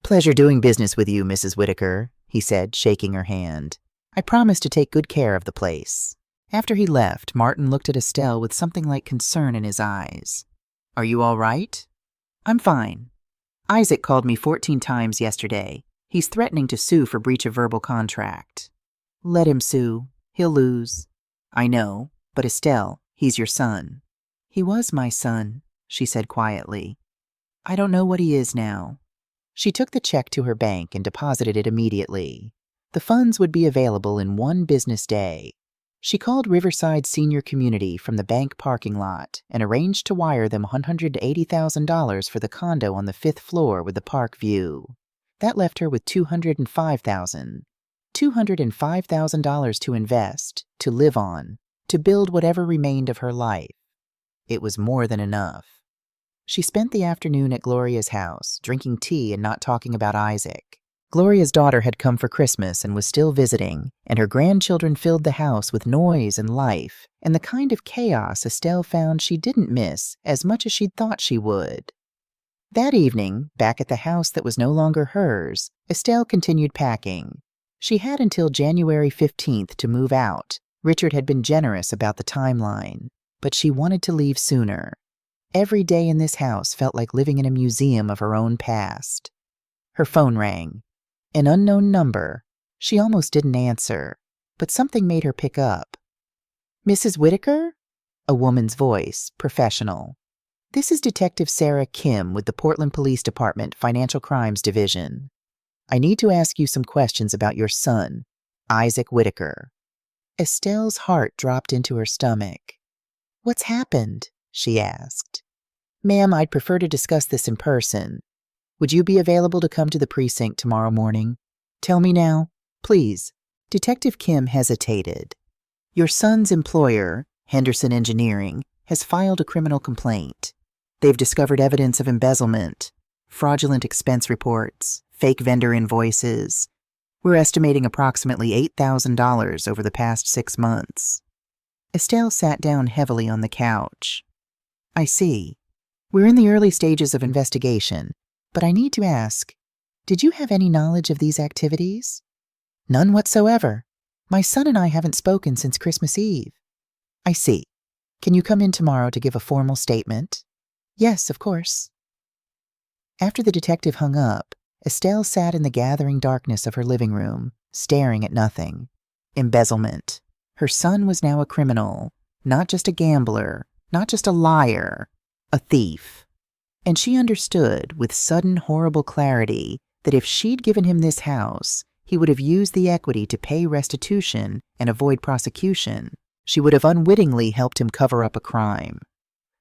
"Pleasure doing business with you, Mrs. Whitaker," he said, shaking her hand. "I promise to take good care of the place." After he left, Martin looked at Estelle with something like concern in his eyes. "Are you all right?" "I'm fine. Isaac called me 14 times yesterday. He's threatening to sue for breach of verbal contract." "Let him sue. He'll lose." "I know, but Estelle, he's your son." "He was my son," she said quietly. "I don't know what he is now." She took the check to her bank and deposited it immediately. The funds would be available in 1 business day. She called Riverside Senior Community from the bank parking lot and arranged to wire them $180,000 for the condo on the 5th floor with the park view. That left her with $205,000. $205,000 to invest, to live on, to build whatever remained of her life. It was more than enough. She spent the afternoon at Gloria's house, drinking tea and not talking about Isaac. Gloria's daughter had come for Christmas and was still visiting, and her grandchildren filled the house with noise and life, and the kind of chaos Estelle found she didn't miss as much as she'd thought she would. That evening, back at the house that was no longer hers, Estelle continued packing. She had until January 15th to move out. Richard had been generous about the timeline, but she wanted to leave sooner. Every day in this house felt like living in a museum of her own past. Her phone rang. An unknown number. She almost didn't answer, but something made her pick up. "Mrs. Whitaker?" A woman's voice, professional. "This is Detective Sarah Kim with the Portland Police Department Financial Crimes Division. I need to ask you some questions about your son, Isaac Whitaker." Estelle's heart dropped into her stomach. "What's happened?" she asked. "Ma'am, I'd prefer to discuss this in person. Would you be available to come to the precinct tomorrow morning? Tell me now, please." Detective Kim hesitated. "Your son's employer, Henderson Engineering, has filed a criminal complaint. They've discovered evidence of embezzlement, fraudulent expense reports, fake vendor invoices. We're estimating approximately $8,000 over the past 6 months. Estelle sat down heavily on the couch. "I see. We're in the early stages of investigation, but I need to ask, did you have any knowledge of these activities?" "None whatsoever. My son and I haven't spoken since Christmas Eve." "I see. Can you come in tomorrow to give a formal statement?" "Yes, of course." After the detective hung up, Estelle sat in the gathering darkness of her living room, staring at nothing. Embezzlement. Her son was now a criminal, not just a gambler, not just a liar, a thief. And she understood, with sudden horrible clarity, that if she'd given him this house, he would have used the equity to pay restitution and avoid prosecution. She would have unwittingly helped him cover up a crime.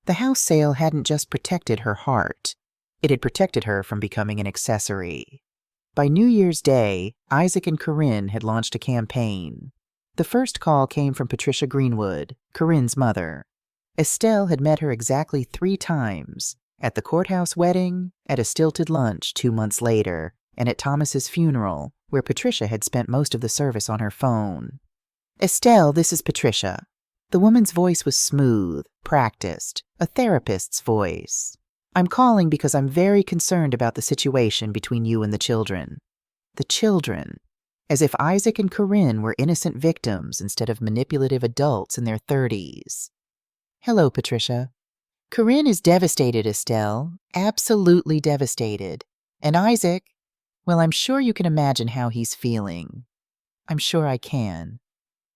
The house sale hadn't just protected her heart. It had protected her from becoming an accessory. By New Year's Day, Isaac and Corinne had launched a campaign. The first call came from Patricia Greenwood, Corinne's mother. Estelle had met her exactly 3 times, at the courthouse wedding, at a stilted lunch 2 months later, and at Thomas's funeral, where Patricia had spent most of the service on her phone. "Estelle, this is Patricia. The woman's voice was smooth, practiced, a therapist's voice. I'm calling because I'm very concerned about the situation between you and the children. The children. As if Isaac and Corinne were innocent victims instead of manipulative adults in their 30s. Hello, Patricia. Corinne is devastated, Estelle. Absolutely devastated. And Isaac, well, I'm sure you can imagine how he's feeling. I'm sure I can.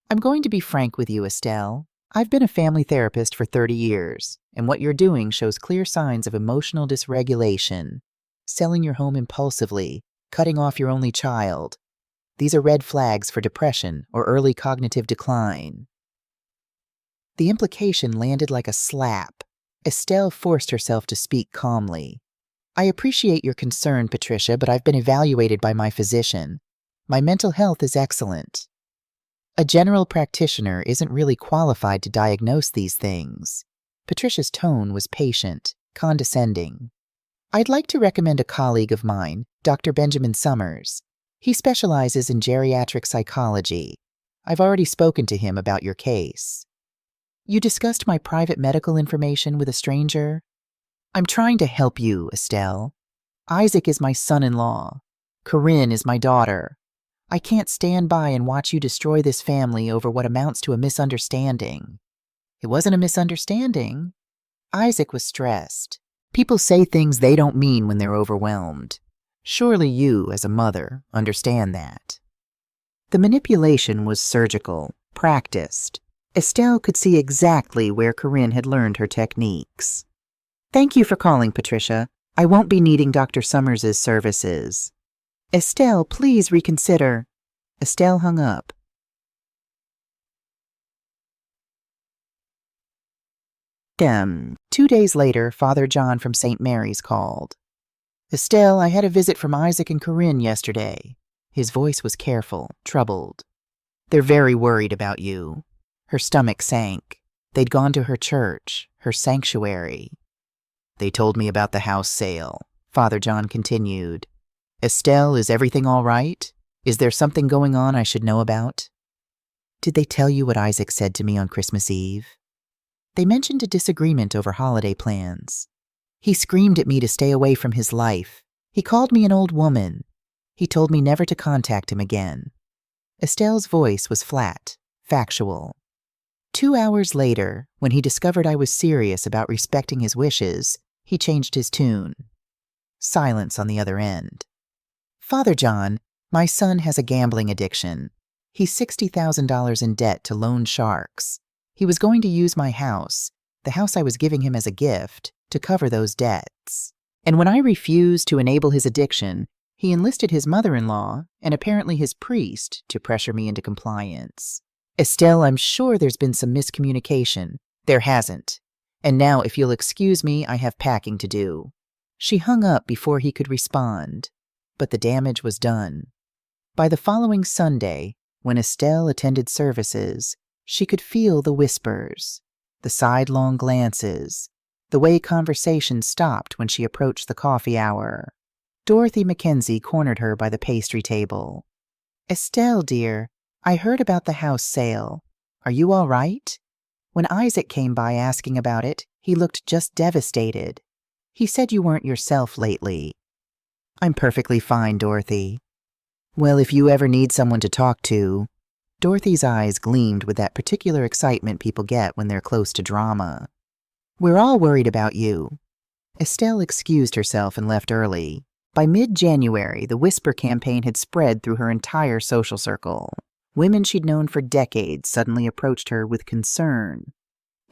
I'm going to be frank with you, Estelle. I've been a family therapist for 30 years, and what you're doing shows clear signs of emotional dysregulation. Selling your home impulsively, cutting off your only child. These are red flags for depression or early cognitive decline. The implication landed like a slap. Estelle forced herself to speak calmly. I appreciate your concern, Patricia, but I've been evaluated by my physician. My mental health is excellent. A general practitioner isn't really qualified to diagnose these things. Patricia's tone was patient, condescending. I'd like to recommend a colleague of mine, Dr. Benjamin Summers. He specializes in geriatric psychology. I've already spoken to him about your case. You discussed my private medical information with a stranger? I'm trying to help you, Estelle. Isaac is my son-in-law. Corinne is my daughter. I can't stand by and watch you destroy this family over what amounts to a misunderstanding. It wasn't a misunderstanding. Isaac was stressed. People say things they don't mean when they're overwhelmed. Surely you, as a mother, understand that. The manipulation was surgical, practiced. Estelle could see exactly where Corinne had learned her techniques. Thank you for calling, Patricia. I won't be needing Dr. Summers' services. Estelle, please reconsider. Estelle hung up. 2 days later, Father John from St. Mary's called. Estelle, I had a visit from Isaac and Corinne yesterday. His voice was careful, troubled. They're very worried about you. Her stomach sank. They'd gone to her church, her sanctuary. They told me about the house sale. Father John continued. Estelle, is everything all right? Is there something going on I should know about? Did they tell you what Isaac said to me on Christmas Eve? They mentioned a disagreement over holiday plans. He screamed at me to stay away from his life. He called me an old woman. He told me never to contact him again. Estelle's voice was flat, factual. 2 hours later, when he discovered I was serious about respecting his wishes, he changed his tune. Silence on the other end. Father John, my son has a gambling addiction. He's $60,000 in debt to loan sharks. He was going to use my house, the house I was giving him as a gift, to cover those debts. And when I refused to enable his addiction, he enlisted his mother-in-law and apparently his priest to pressure me into compliance. Estelle, I'm sure there's been some miscommunication. There hasn't. And now, if you'll excuse me, I have packing to do. She hung up before he could respond. But the damage was done. By the following Sunday, when Estelle attended services, she could feel the whispers, the sidelong glances, the way conversation stopped when she approached the coffee hour. Dorothy Mackenzie cornered her by the pastry table. Estelle, dear, I heard about the house sale. Are you all right? When Isaac came by asking about it, he looked just devastated. He said you weren't yourself lately. I'm perfectly fine, Dorothy. Well, if you ever need someone to talk to. Dorothy's eyes gleamed with that particular excitement people get when they're close to drama. We're all worried about you. Estelle excused herself and left early. By mid-January, the Whisper campaign had spread through her entire social circle. Women she'd known for decades suddenly approached her with concern.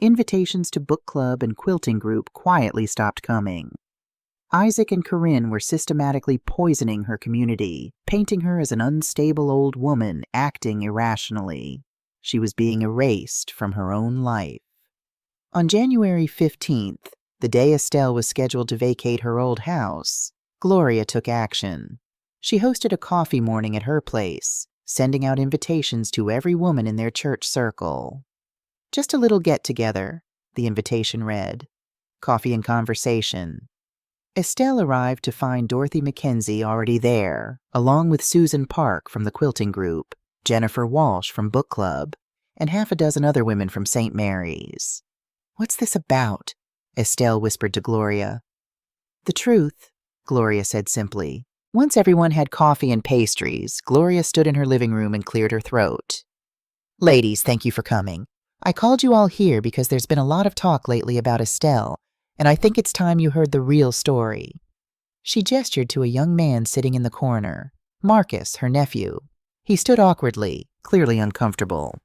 Invitations to book club and quilting group quietly stopped coming. Isaac and Corinne were systematically poisoning her community, painting her as an unstable old woman acting irrationally. She was being erased from her own life. On January 15th, the day Estelle was scheduled to vacate her old house, Gloria took action. She hosted a coffee morning at her place, sending out invitations to every woman in their church circle. Just a little get-together, the invitation read. Coffee and conversation. Estelle arrived to find Dorothy Mackenzie already there, along with Susan Park from the quilting group, Jennifer Walsh from book club, and half a dozen other women from St. Mary's. "What's this about?" Estelle whispered to Gloria. "The truth," Gloria said simply. Once everyone had coffee and pastries, Gloria stood in her living room and cleared her throat. "Ladies, thank you for coming. I called you all here because there's been a lot of talk lately about Estelle, and I think it's time you heard the real story." She gestured to a young man sitting in the corner, Marcus, her nephew. He stood awkwardly, clearly uncomfortable.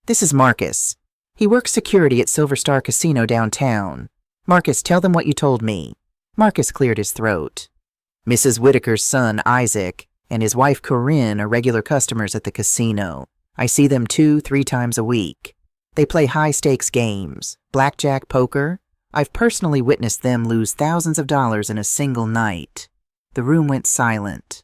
"This is Marcus. He works security at Silver Star Casino downtown. Marcus, tell them what you told me." Marcus cleared his throat. "Mrs. Whitaker's son, Isaac, and his wife, Corinne, are regular customers at the casino. I see them 2-3 times a week. They play high-stakes games, blackjack, poker. I've personally witnessed them lose thousands of dollars in a single night." The room went silent.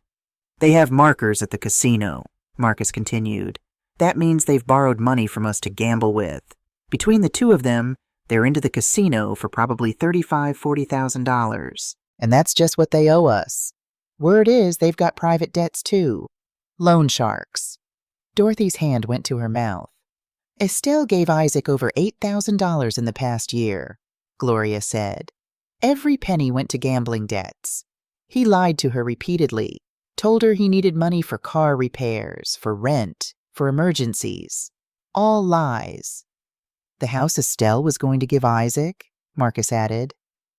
"They have markers at the casino," Marcus continued. "That means they've borrowed money from us to gamble with. Between the two of them, they're into the casino for probably $35,000-$40,000. And that's just what they owe us. Word is they've got private debts too. Loan sharks." Dorothy's hand went to her mouth. "Estelle gave Isaac over $8,000 in the past year," Gloria said. "Every penny went to gambling debts. He lied to her repeatedly, told her he needed money for car repairs, for rent, for emergencies. All lies." "The house Estelle was going to give Isaac," Marcus added.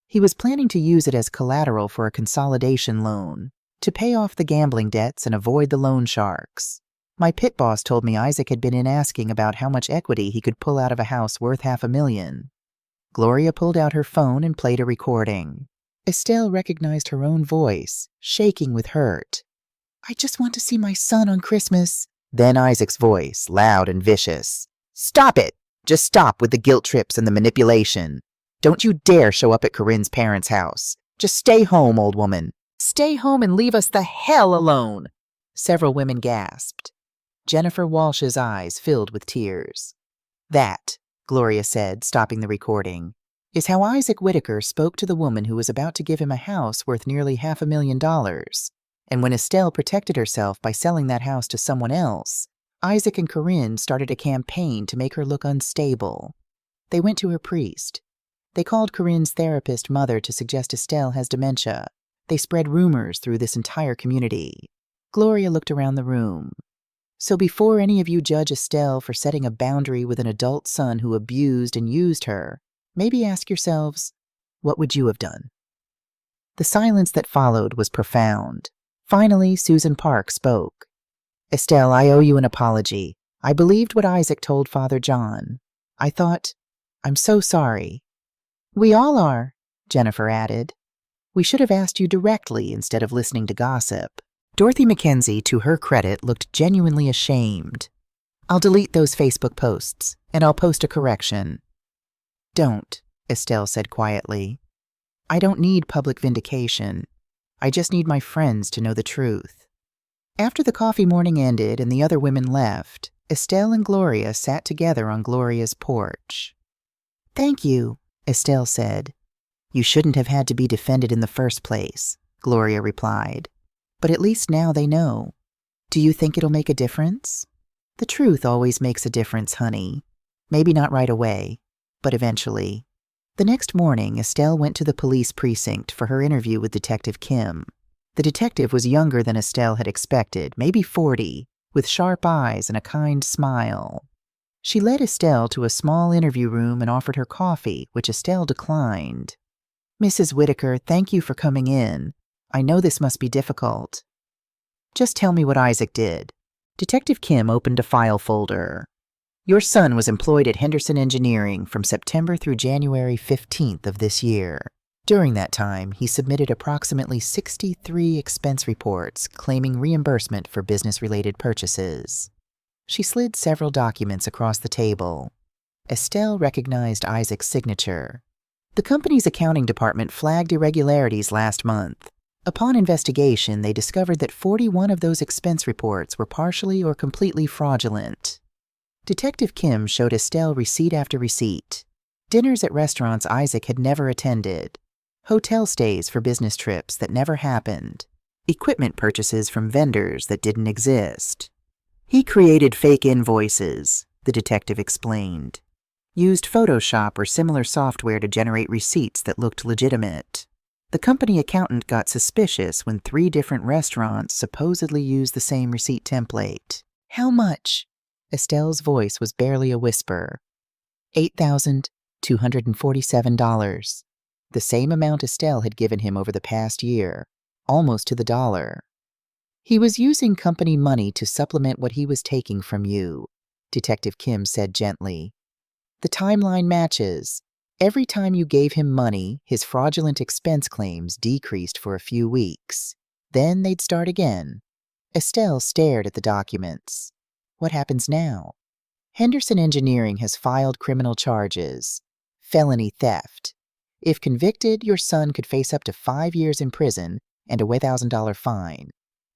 "He was planning to use it as collateral for a consolidation loan, to pay off the gambling debts and avoid the loan sharks. My pit boss told me Isaac had been in asking about how much equity he could pull out of a house worth $500,000. Gloria pulled out her phone and played a recording. Estelle recognized her own voice, shaking with hurt. "I just want to see my son on Christmas." Then Isaac's voice, loud and vicious. "Stop it! Just stop with the guilt trips and the manipulation. Don't you dare show up at Corinne's parents' house. Just stay home, old woman. Stay home and leave us the hell alone." Several women gasped. Jennifer Walsh's eyes filled with tears. "That," Gloria said, stopping the recording, "is how Isaac Whitaker spoke to the woman who was about to give him a house worth nearly $500,000. And when Estelle protected herself by selling that house to someone else, Isaac and Corinne started a campaign to make her look unstable. They went to her priest. They called Corinne's therapist mother to suggest Estelle has dementia. They spread rumors through this entire community." Gloria looked around the room. "So before any of you judge Estelle for setting a boundary with an adult son who abused and used her, maybe ask yourselves, what would you have done?" The silence that followed was profound. Finally, Susan Park spoke. "Estelle, I owe you an apology. I believed what Isaac told Father John. I thought, I'm so sorry." "We all are," Jennifer added. "We should have asked you directly instead of listening to gossip." Dorothy Mackenzie, to her credit, looked genuinely ashamed. "I'll delete those Facebook posts, and I'll post a correction." "Don't," Estelle said quietly. "I don't need public vindication. I just need my friends to know the truth." After the coffee morning ended and the other women left, Estelle and Gloria sat together on Gloria's porch. "Thank you," Estelle said. "You shouldn't have had to be defended in the first place," Gloria replied. "But at least now they know. Do you think it'll make a difference?" "The truth always makes a difference, honey. Maybe not right away, but eventually." The next morning, Estelle went to the police precinct for her interview with Detective Kim. The detective was younger than Estelle had expected, maybe 40, with sharp eyes and a kind smile. She led Estelle to a small interview room and offered her coffee, which Estelle declined. "Mrs. Whitaker, thank you for coming in. I know this must be difficult." "Just tell me what Isaac did." Detective Kim opened a file folder. "Your son was employed at Henderson Engineering from September through January 15th of this year. During that time, he submitted approximately 63 expense reports claiming reimbursement for business-related purchases." She slid several documents across the table. Estelle recognized Isaac's signature. "The company's accounting department flagged irregularities last month. Upon investigation, they discovered that 41 of those expense reports were partially or completely fraudulent." Detective Kim showed Estelle receipt after receipt. Dinners at restaurants Isaac had never attended. Hotel stays for business trips that never happened. Equipment purchases from vendors that didn't exist. He created fake invoices, the detective explained. Used Photoshop or similar software to generate receipts that looked legitimate. The company accountant got suspicious when 3 different restaurants supposedly used the same receipt template. How much? Estelle's voice was barely a whisper. $8,247. The same amount Estelle had given him over the past year, almost to the dollar. He was using company money to supplement what he was taking from you, Detective Kim said gently. The timeline matches. Every time you gave him money, his fraudulent expense claims decreased for a few weeks. Then they'd start again. Estelle stared at the documents. What happens now? Henderson Engineering has filed criminal charges. Felony theft. If convicted, your son could face up to 5 years in prison and a $1,000 fine.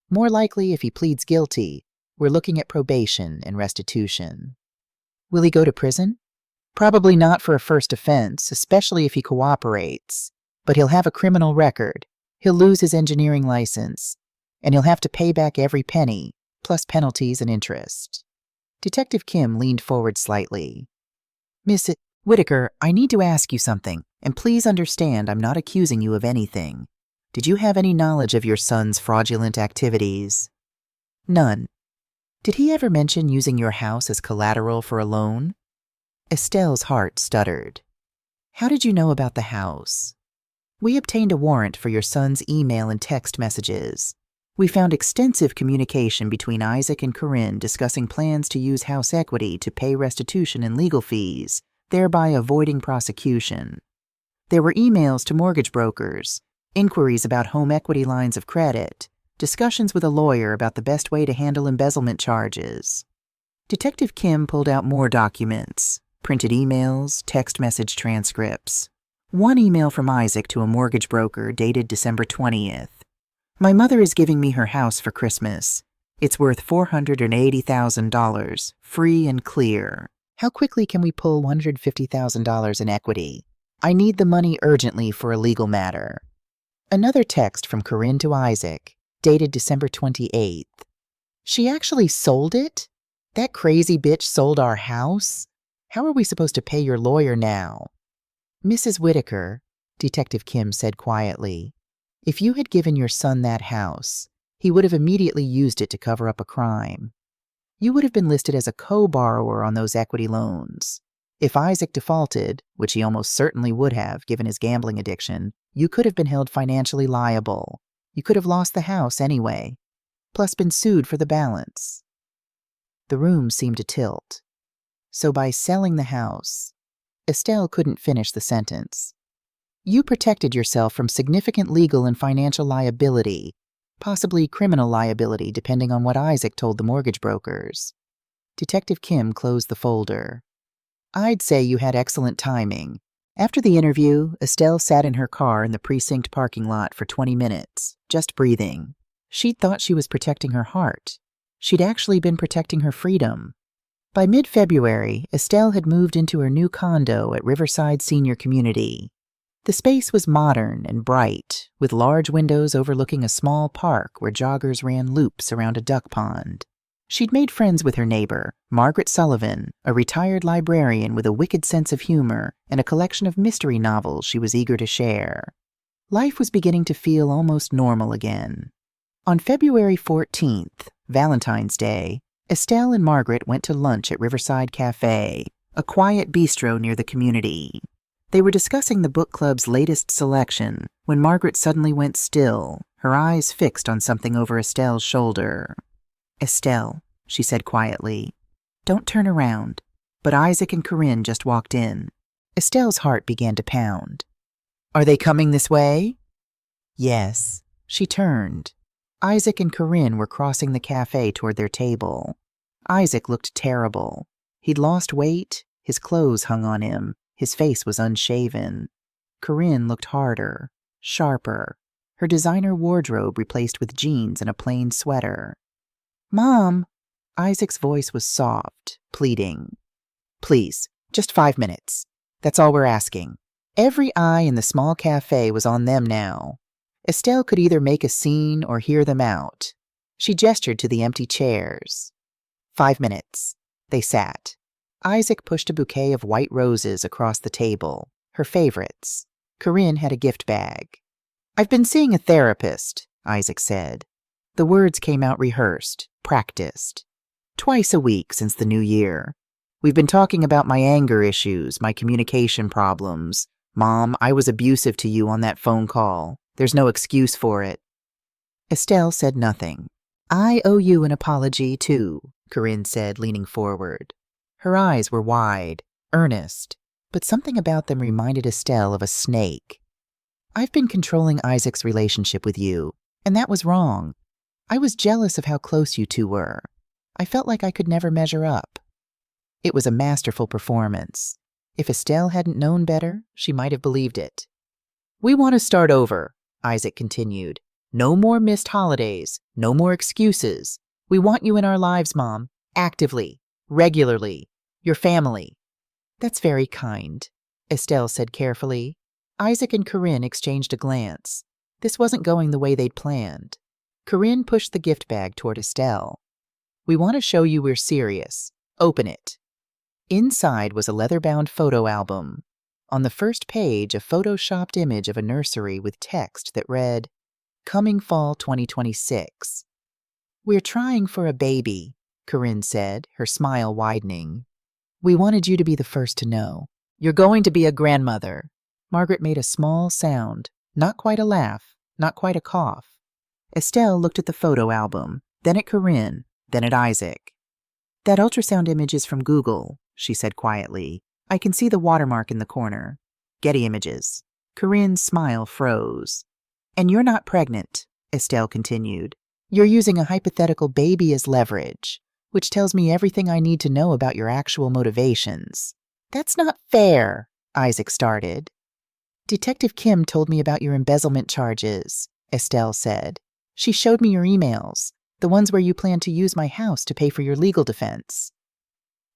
More likely, if he pleads guilty, we're looking at probation and restitution. Will he go to prison? Probably not for a first offense, especially if he cooperates. But he'll have a criminal record. He'll lose his engineering license. And he'll have to pay back every penny, plus penalties and interest. Detective Kim leaned forward slightly. Miss Whitaker, I need to ask you something, and please understand I'm not accusing you of anything. Did you have any knowledge of your son's fraudulent activities? None. Did he ever mention using your house as collateral for a loan? Estelle's heart stuttered. How did you know about the house? We obtained a warrant for your son's email and text messages. We found extensive communication between Isaac and Corinne discussing plans to use house equity to pay restitution and legal fees, thereby avoiding prosecution. There were emails to mortgage brokers, inquiries about home equity lines of credit, discussions with a lawyer about the best way to handle embezzlement charges. Detective Kim pulled out more documents, printed emails, text message transcripts. One email from Isaac to a mortgage broker dated December 20th. My mother is giving me her house for Christmas. It's worth $480,000, free and clear. How quickly can we pull $150,000 in equity? I need the money urgently for a legal matter. Another text from Corinne to Isaac, dated December 28th. She actually sold it? That crazy bitch sold our house? How are we supposed to pay your lawyer now? Mrs. Whitaker, Detective Kim said quietly, if you had given your son that house, he would have immediately used it to cover up a crime. You would have been listed as a co-borrower on those equity loans. If Isaac defaulted, which he almost certainly would have given his gambling addiction, you could have been held financially liable. You could have lost the house anyway, plus been sued for the balance. The room seemed to tilt. So by selling the house, Estelle couldn't finish the sentence. You protected yourself from significant legal and financial liability, possibly criminal liability depending on what Isaac told the mortgage brokers. Detective Kim closed the folder. I'd say you had excellent timing. After the interview, Estelle sat in her car in the precinct parking lot for 20 minutes, just breathing. She'd thought she was protecting her heart. She'd actually been protecting her freedom. By mid-February, Estelle had moved into her new condo at Riverside Senior Community. The space was modern and bright, with large windows overlooking a small park where joggers ran loops around a duck pond. She'd made friends with her neighbor, Margaret Sullivan, a retired librarian with a wicked sense of humor and a collection of mystery novels she was eager to share. Life was beginning to feel almost normal again. On February 14th, Valentine's Day, Estelle and Margaret went to lunch at Riverside Cafe, a quiet bistro near the community. They were discussing the book club's latest selection when Margaret suddenly went still, her eyes fixed on something over Estelle's shoulder. Estelle, she said quietly, don't turn around. But Isaac and Corinne just walked in. Estelle's heart began to pound. Are they coming this way? Yes. She turned. Isaac and Corinne were crossing the cafe toward their table. Isaac looked terrible. He'd lost weight, his clothes hung on him, his face was unshaven. Corinne looked harder, sharper, her designer wardrobe replaced with jeans and a plain sweater. Mom! Isaac's voice was soft, pleading. Please, just 5 minutes. That's all we're asking. Every eye in the small cafe was on them now. Estelle could either make a scene or hear them out. She gestured to the empty chairs. 5 minutes. They sat. Isaac pushed a bouquet of white roses across the table, her favorites. Corinne had a gift bag. "I've been seeing a therapist," Isaac said. The words came out rehearsed, practiced. "Twice a week since the new year. We've been talking about my anger issues, my communication problems. Mom, I was abusive to you on that phone call. There's no excuse for it." Estelle said nothing. "I owe you an apology, too," Corinne said, leaning forward. Her eyes were wide, earnest, but something about them reminded Estelle of a snake. "I've been controlling Isaac's relationship with you, and that was wrong. I was jealous of how close you two were. I felt like I could never measure up." It was a masterful performance. If Estelle hadn't known better, she might have believed it. "We want to start over," Isaac continued. "No more missed holidays, no more excuses. We want you in our lives, Mom, actively, regularly, your family." "That's very kind," Estelle said carefully. Isaac and Corinne exchanged a glance. This wasn't going the way they'd planned. Corinne pushed the gift bag toward Estelle. "We want to show you we're serious. Open it." Inside was a leather-bound photo album. On the first page, a photoshopped image of a nursery with text that read, "Coming fall 2026. "We're trying for a baby," Corinne said, her smile widening. "We wanted you to be the first to know. You're going to be a grandmother." Margaret made a small sound, not quite a laugh, not quite a cough. Estelle looked at the photo album, then at Corinne, then at Isaac. "That ultrasound image is from Google," she said quietly. "I can see the watermark in the corner. Getty Images." Corinne's smile froze. "And you're not pregnant," Estelle continued. "You're using a hypothetical baby as leverage, which tells me everything I need to know about your actual motivations." "That's not fair," Isaac started. "Detective Kim told me about your embezzlement charges," Estelle said. "She showed me your emails, the ones where you plan to use my house to pay for your legal defense."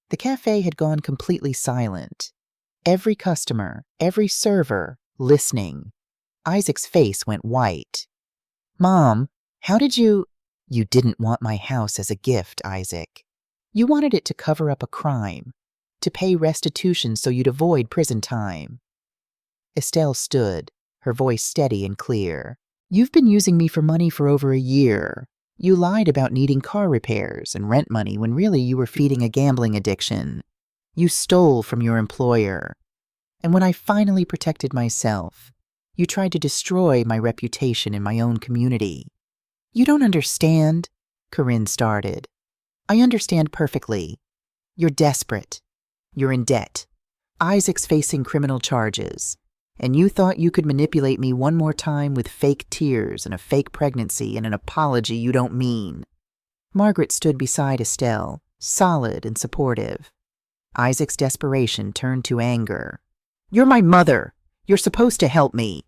The cafe had gone completely silent. Every customer, every server, listening. Isaac's face went white. "Mom, how did you—" "You didn't want my house as a gift, Isaac. You wanted it to cover up a crime, to pay restitution so you'd avoid prison time." Estelle stood, her voice steady and clear. "You've been using me for money for over a year. You lied about needing car repairs and rent money when really you were feeding a gambling addiction. You stole from your employer. And when I finally protected myself, you tried to destroy my reputation in my own community." "You don't understand," Corinne started. "I understand perfectly. You're desperate. You're in debt. Isaac's facing criminal charges. And you thought you could manipulate me one more time with fake tears and a fake pregnancy and an apology you don't mean." Margaret stood beside Estelle, solid and supportive. Isaac's desperation turned to anger. "You're my mother. You're supposed to help me.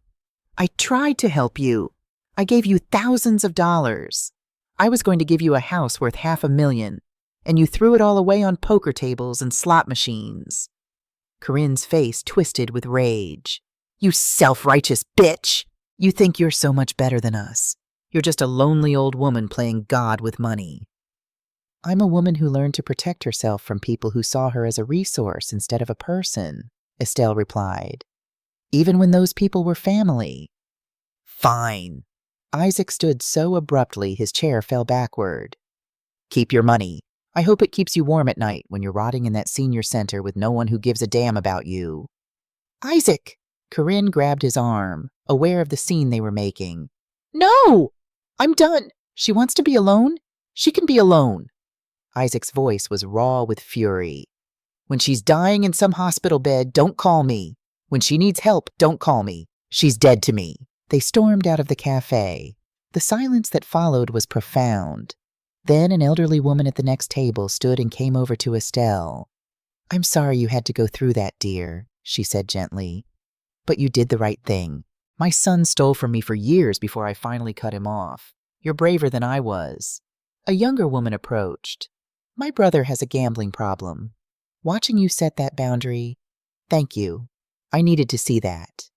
I tried to help you. I gave you thousands of dollars. I was going to give you a house worth $500,000, and you threw it all away on poker tables and slot machines." Corinne's face twisted with rage. "You self-righteous bitch! You think you're so much better than us. You're just a lonely old woman playing God with money." "I'm a woman who learned to protect herself from people who saw her as a resource instead of a person," Estelle replied. "Even when those people were family." "Fine." Isaac stood so abruptly his chair fell backward. "Keep your money. I hope it keeps you warm at night when you're rotting in that senior center with no one who gives a damn about you." "Isaac!" Corinne grabbed his arm, aware of the scene they were making. "No! I'm done. She wants to be alone. She can be alone." Isaac's voice was raw with fury. "When she's dying in some hospital bed, don't call me. When she needs help, don't call me. She's dead to me." They stormed out of the cafe. The silence that followed was profound. Then an elderly woman at the next table stood and came over to Estelle. "I'm sorry you had to go through that, dear," she said gently. "But you did the right thing. My son stole from me for years before I finally cut him off. You're braver than I was." A younger woman approached. "My brother has a gambling problem. Watching you set that boundary, thank you. I needed to see that."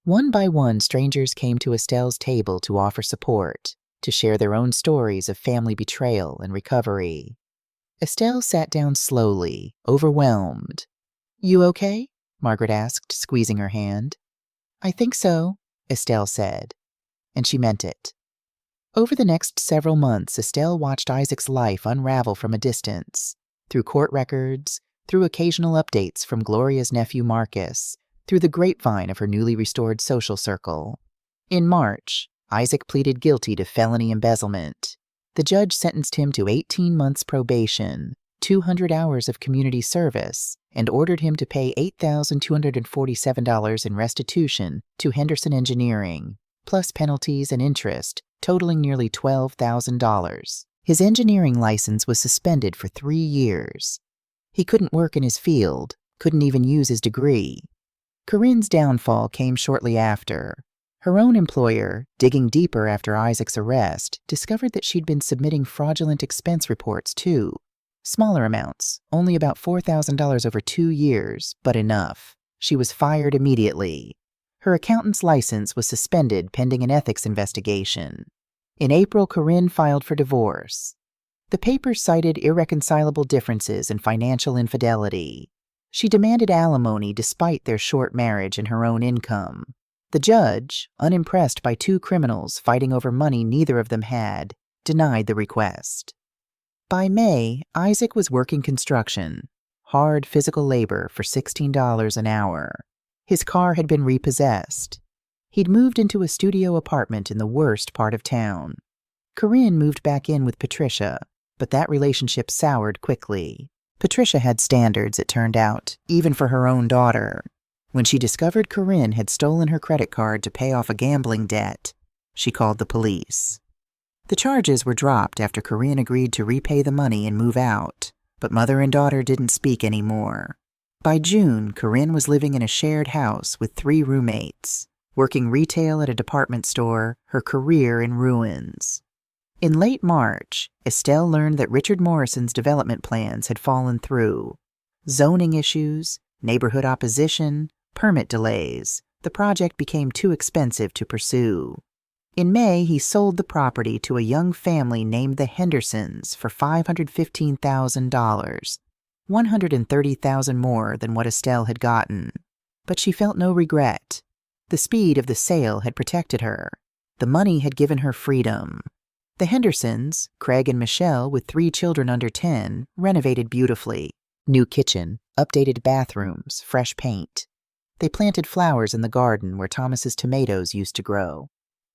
One by one, strangers came to Estelle's table to offer support, to share their own stories of family betrayal and recovery. Estelle sat down slowly, overwhelmed. "You okay?" Margaret asked, squeezing her hand. "I think so," Estelle said, and she meant it. Over the next several months, Estelle watched Isaac's life unravel from a distance, through court records, through occasional updates from Gloria's nephew Marcus, through the grapevine of her newly restored social circle. In March, Isaac pleaded guilty to felony embezzlement. The judge sentenced him to 18 months probation, 200 hours of community service, and ordered him to pay $8,247 in restitution to Henderson Engineering, plus penalties and interest, totaling nearly $12,000. His engineering license was suspended for 3 years. He couldn't work in his field, couldn't even use his degree. Corinne's downfall came shortly after. Her own employer, digging deeper after Isaac's arrest, discovered that she'd been submitting fraudulent expense reports too. Smaller amounts, only about $4,000 over 2 years, but enough. She was fired immediately. Her accountant's license was suspended pending an ethics investigation. In April, Corinne filed for divorce. The papers cited irreconcilable differences in financial infidelity. She demanded alimony despite their short marriage and her own income. The judge, unimpressed by 2 criminals fighting over money neither of them had, denied the request. By May, Isaac was working construction, hard physical labor for $16 an hour. His car had been repossessed. He'd moved into a studio apartment in the worst part of town. Corinne moved back in with Patricia, but that relationship soured quickly. Patricia had standards, it turned out, even for her own daughter. When she discovered Corinne had stolen her credit card to pay off a gambling debt, she called the police. The charges were dropped after Corinne agreed to repay the money and move out, but mother and daughter didn't speak anymore. By June, Corinne was living in a shared house with 3 roommates, working retail at a department store, her career in ruins. In late March, Estelle learned that Richard Morrison's development plans had fallen through. Zoning issues, neighborhood opposition, permit delays. The project became too expensive to pursue. In May, he sold the property to a young family named the Hendersons for $515,000, $130,000 more than what Estelle had gotten. But she felt no regret. The speed of the sale had protected her. The money had given her freedom. The Hendersons, Craig and Michelle with 3 children under 10, renovated beautifully. New kitchen, updated bathrooms, fresh paint. They planted flowers in the garden where Thomas's tomatoes used to grow.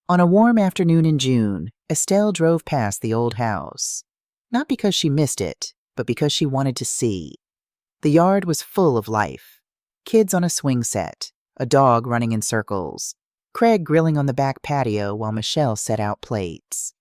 On a warm afternoon in June, Estelle drove past the old house. Not because she missed it, but because she wanted to see. The yard was full of life. Kids on a swing set, a dog running in circles, Craig grilling on the back patio while Michelle set out plates.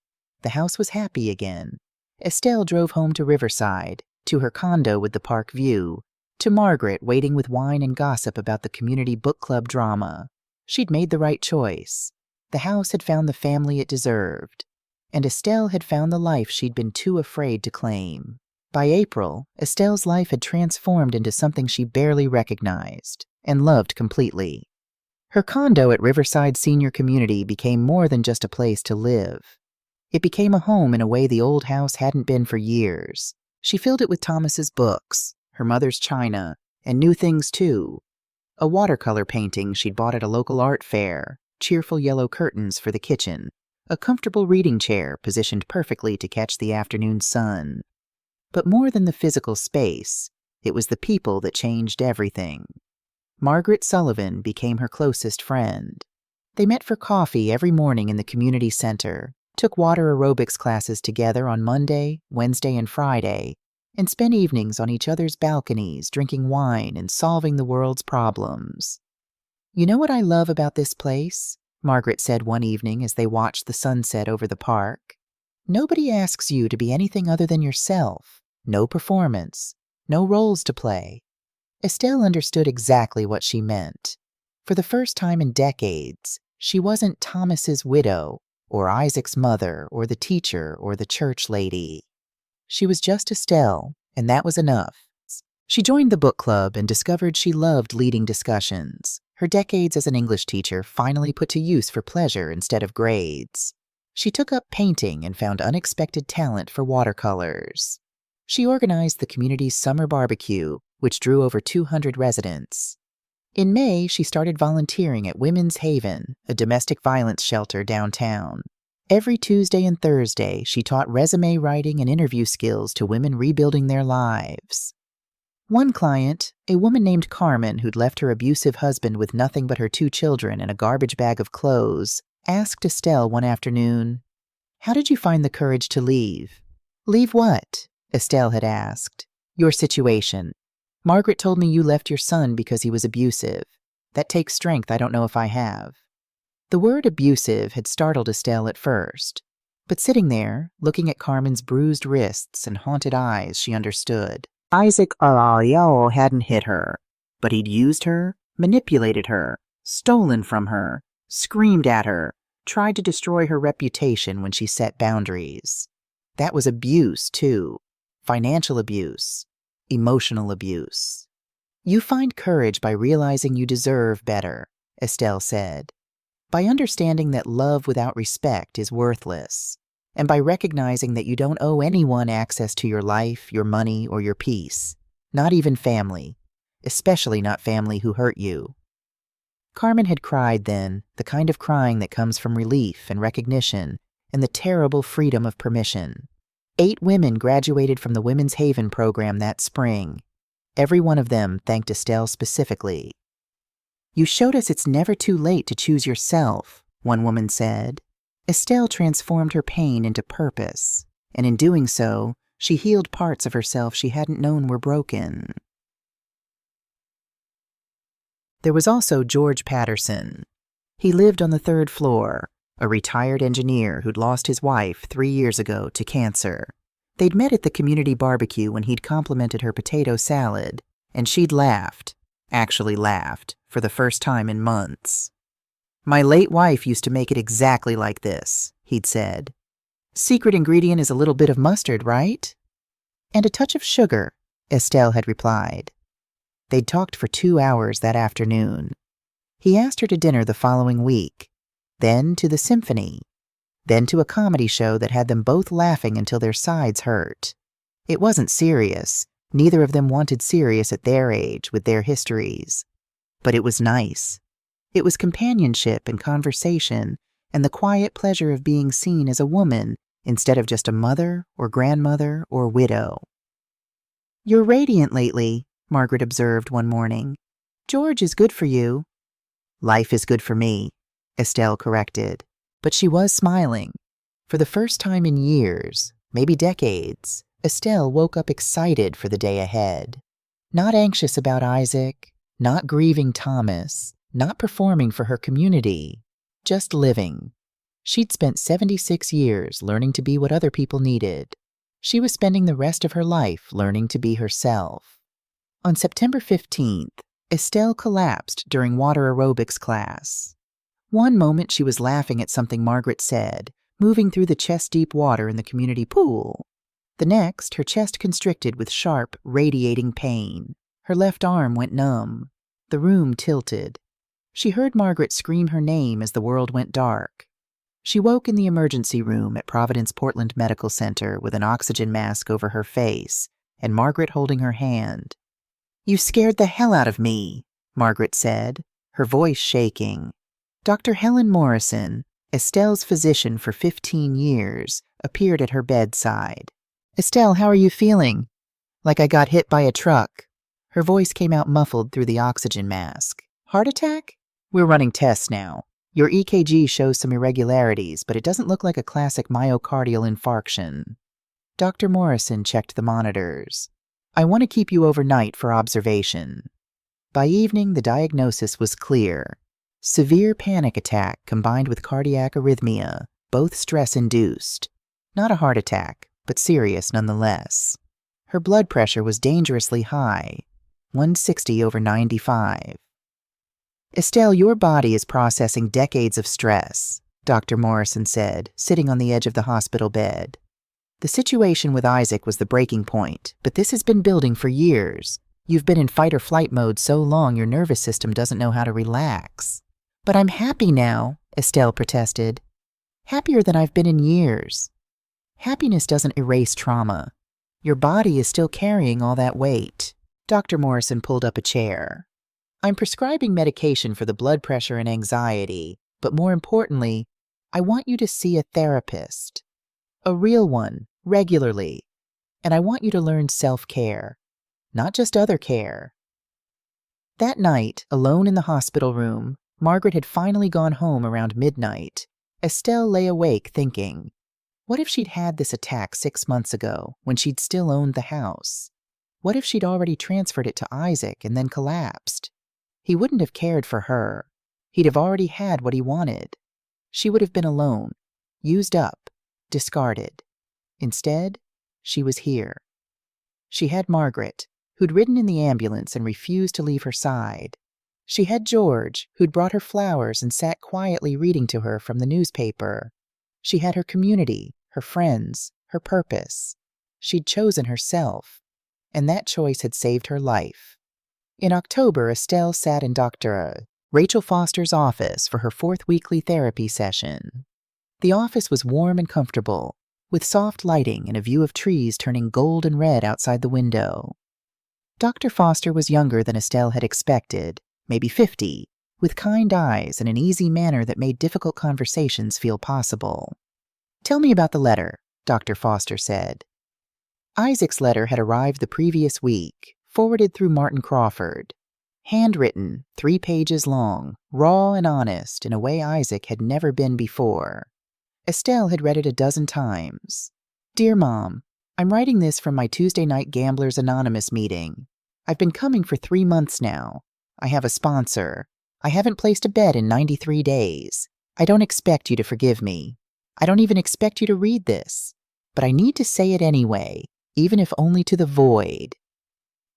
The house was happy again. Estelle drove home to Riverside, to her condo with the park view, to Margaret waiting with wine and gossip about the community book club drama. She'd made the right choice. The house had found the family it deserved, and Estelle had found the life she'd been too afraid to claim. By April, Estelle's life had transformed into something she barely recognized and loved completely. Her condo at Riverside Senior Community became more than just a place to live. It became a home in a way the old house hadn't been for years. She filled it with Thomas's books, her mother's china, and new things too. A watercolor painting she'd bought at a local art fair, cheerful yellow curtains for the kitchen, a comfortable reading chair positioned perfectly to catch the afternoon sun. But more than the physical space, it was the people that changed everything. Margaret Sullivan became her closest friend. They met for coffee every morning in the community center, took water aerobics classes together on Monday, Wednesday, and Friday, and spent evenings on each other's balconies drinking wine and solving the world's problems. "You know what I love about this place?" Margaret said one evening as they watched the sunset over the park. "Nobody asks you to be anything other than yourself. No performance. No roles to play." Estelle understood exactly what she meant. For the first time in decades, she wasn't Thomas's widow, or Isaac's mother, or the teacher, or the church lady. She was just Estelle, and that was enough. She joined the book club and discovered she loved leading discussions. Her decades as an English teacher finally put to use for pleasure instead of grades. She took up painting and found unexpected talent for watercolors. She organized the community's summer barbecue, which drew over 200 residents. In May, she started volunteering at Women's Haven, a domestic violence shelter downtown. Every Tuesday and Thursday, she taught resume writing and interview skills to women rebuilding their lives. One client, a woman named Carmen who'd left her abusive husband with nothing but her 2 children and a garbage bag of clothes, asked Estelle one afternoon, "How did you find the courage to leave?" "Leave what?" Estelle had asked. "Your situation. Margaret told me you left your son because he was abusive. That takes strength I don't know if I have." The word abusive had startled Estelle at first, but sitting there, looking at Carmen's bruised wrists and haunted eyes, she understood. Isaac Arroyo hadn't hit her, but he'd used her, manipulated her, stolen from her, screamed at her, tried to destroy her reputation when she set boundaries. That was abuse, too. Financial abuse. Emotional abuse. "You find courage by realizing you deserve better," Estelle said. "By understanding that love without respect is worthless, and by recognizing that you don't owe anyone access to your life, your money, or your peace, not even family, especially not family who hurt you." Carmen had cried then, the kind of crying that comes from relief and recognition and the terrible freedom of permission. 8 women graduated from the Women's Haven program that spring. Every one of them thanked Estelle specifically. "You showed us it's never too late to choose yourself," one woman said. Estelle transformed her pain into purpose, and in doing so, she healed parts of herself she hadn't known were broken. There was also George Patterson. He lived on the 3rd floor, a retired engineer who'd lost his wife 3 years ago to cancer. They'd met at the community barbecue when he'd complimented her potato salad, and she'd actually laughed, for the first time in months. "My late wife used to make it exactly like this," he'd said. "Secret ingredient is a little bit of mustard, right?" "And a touch of sugar," Estelle had replied. They'd talked for 2 hours that afternoon. He asked her to dinner the following week, then to the symphony, then to a comedy show that had them both laughing until their sides hurt. It wasn't serious. Neither of them wanted serious at their age, with their histories. But it was nice. It was companionship and conversation, and the quiet pleasure of being seen as a woman instead of just a mother or grandmother or widow. "You're radiant lately," Margaret observed one morning. "George is good for you." "Life is good for me," Estelle corrected. But she was smiling. For the first time in years, maybe decades, Estelle woke up excited for the day ahead. Not anxious about Isaac, not grieving Thomas, not performing for her community, just living. She'd spent 76 years learning to be what other people needed. She was spending the rest of her life learning to be herself. On September 15th, Estelle collapsed during water aerobics class. One moment she was laughing at something Margaret said, moving through the chest-deep water in the community pool. The next, her chest constricted with sharp, radiating pain. Her left arm went numb. The room tilted. She heard Margaret scream her name as the world went dark. She woke in the emergency room at Providence Portland Medical Center with an oxygen mask over her face and Margaret holding her hand. "You scared the hell out of me," Margaret said, her voice shaking. Dr. Helen Morrison, Estelle's physician for 15 years, appeared at her bedside. "Estelle, how are you feeling?" "Like I got hit by a truck." Her voice came out muffled through the oxygen mask. "Heart attack?" "We're running tests now. Your EKG shows some irregularities, but it doesn't look like a classic myocardial infarction." Dr. Morrison checked the monitors. "I want to keep you overnight for observation." By evening, the diagnosis was clear. Severe panic attack combined with cardiac arrhythmia, both stress-induced. Not a heart attack, but serious nonetheless. Her blood pressure was dangerously high, 160/95. "Estelle, your body is processing decades of stress," Dr. Morrison said, sitting on the edge of the hospital bed. "The situation with Isaac was the breaking point, but this has been building for years. You've been in fight-or-flight mode so long your nervous system doesn't know how to relax." "But I'm happy now," Estelle protested. "Happier than I've been in years." Happiness doesn't erase trauma. Your body is still carrying all that weight. Dr. Morrison pulled up a chair. I'm prescribing medication for the blood pressure and anxiety, but more importantly, I want you to see a therapist. A real one, regularly. And I want you to learn self-care, not just other care. That night, alone in the hospital room, Margaret had finally gone home around midnight. Estelle lay awake thinking, what if she'd had this attack 6 months ago, when she'd still owned the house? What if she'd already transferred it to Isaac and then collapsed? He wouldn't have cared for her. He'd have already had what he wanted. She would have been alone, used up, discarded. Instead, she was here. She had Margaret, who'd ridden in the ambulance and refused to leave her side. She had George, who'd brought her flowers and sat quietly reading to her from the newspaper. She had her community, her friends, her purpose. She'd chosen herself, and that choice had saved her life. In October, Estelle sat in Dr. Rachel Foster's office for her 4th weekly therapy session. The office was warm and comfortable, with soft lighting and a view of trees turning gold and red outside the window. Dr. Foster was younger than Estelle had expected, maybe 50, with kind eyes and an easy manner that made difficult conversations feel possible. Tell me about the letter, Dr. Foster said. Isaac's letter had arrived the previous week, forwarded through Martin Crawford. Handwritten, 3 pages long, raw and honest in a way Isaac had never been before. Estelle had read it a dozen times. Dear Mom, I'm writing this from my Tuesday night Gamblers Anonymous meeting. I've been coming for 3 months now. I have a sponsor. I haven't placed a bet in 93 days. I don't expect you to forgive me. I don't even expect you to read this. But I need to say it anyway, even if only to the void.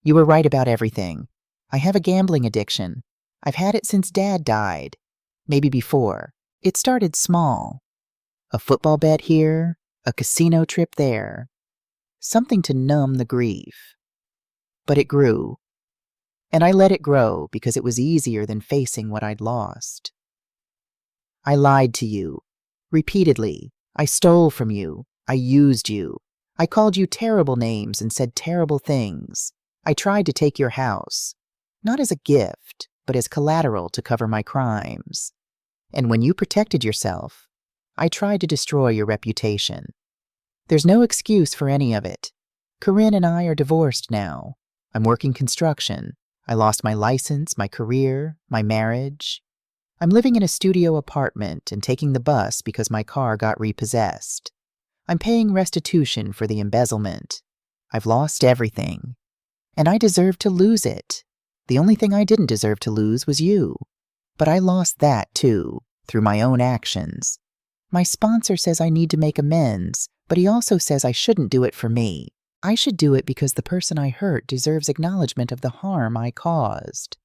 You were right about everything. I have a gambling addiction. I've had it since Dad died. Maybe before. It started small. A football bet here, a casino trip there. Something to numb the grief. But it grew. And I let it grow because it was easier than facing what I'd lost. I lied to you. Repeatedly. I stole from you. I used you. I called you terrible names and said terrible things. I tried to take your house. Not as a gift, but as collateral to cover my crimes. And when you protected yourself, I tried to destroy your reputation. There's no excuse for any of it. Corinne and I are divorced now. I'm working construction. I lost my license, my career, my marriage. I'm living in a studio apartment and taking the bus because my car got repossessed. I'm paying restitution for the embezzlement. I've lost everything. And I deserve to lose it. The only thing I didn't deserve to lose was you. But I lost that, too, through my own actions. My sponsor says I need to make amends, but he also says I shouldn't do it for me. I should do it because the person I hurt deserves acknowledgement of the harm I caused.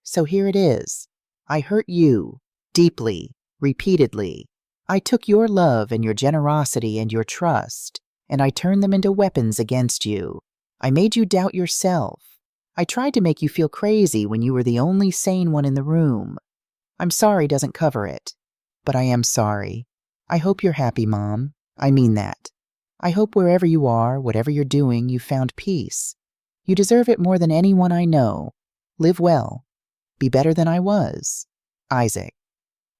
So here it is. I hurt you, deeply, repeatedly. I took your love and your generosity and your trust, and I turned them into weapons against you. I made you doubt yourself. I tried to make you feel crazy when you were the only sane one in the room. I'm sorry doesn't cover it, but I am sorry. I hope you're happy, Mom. I mean that. I hope wherever you are, whatever you're doing, you've found peace. You deserve it more than anyone I know. Live well. Be better than I was. Isaac.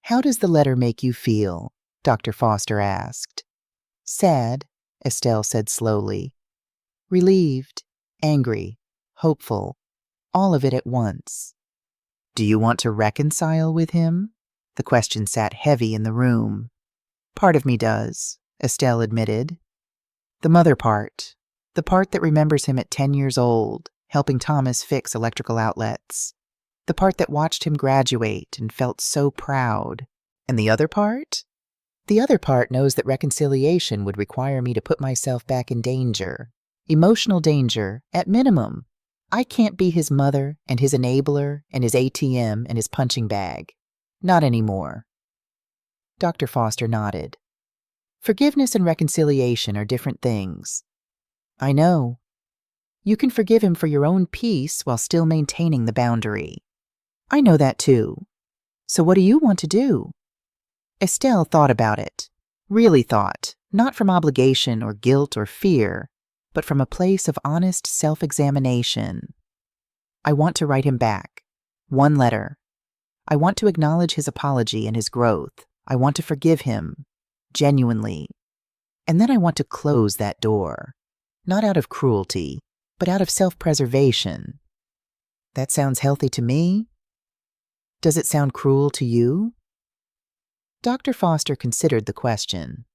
How does the letter make you feel? Dr. Foster asked. Sad, Estelle said slowly. Relieved, angry, hopeful, all of it at once. Do you want to reconcile with him? The question sat heavy in the room. Part of me does, Estelle admitted. The mother part, the part that remembers him at 10 years old, helping Thomas fix electrical outlets. The part that watched him graduate and felt so proud. And the other part? The other part knows that reconciliation would require me to put myself back in danger. Emotional danger, at minimum. I can't be his mother and his enabler and his ATM and his punching bag. Not anymore. Dr. Foster nodded. Forgiveness and reconciliation are different things. I know. You can forgive him for your own peace while still maintaining the boundary. I know that too. So what do you want to do? Estelle thought about it. Really thought, not from obligation or guilt or fear, but from a place of honest self-examination. I want to write him back. One letter. I want to acknowledge his apology and his growth. I want to forgive him, genuinely. And then I want to close that door, not out of cruelty, but out of self-preservation. That sounds healthy to me? Does it sound cruel to you? Dr. Foster considered the question.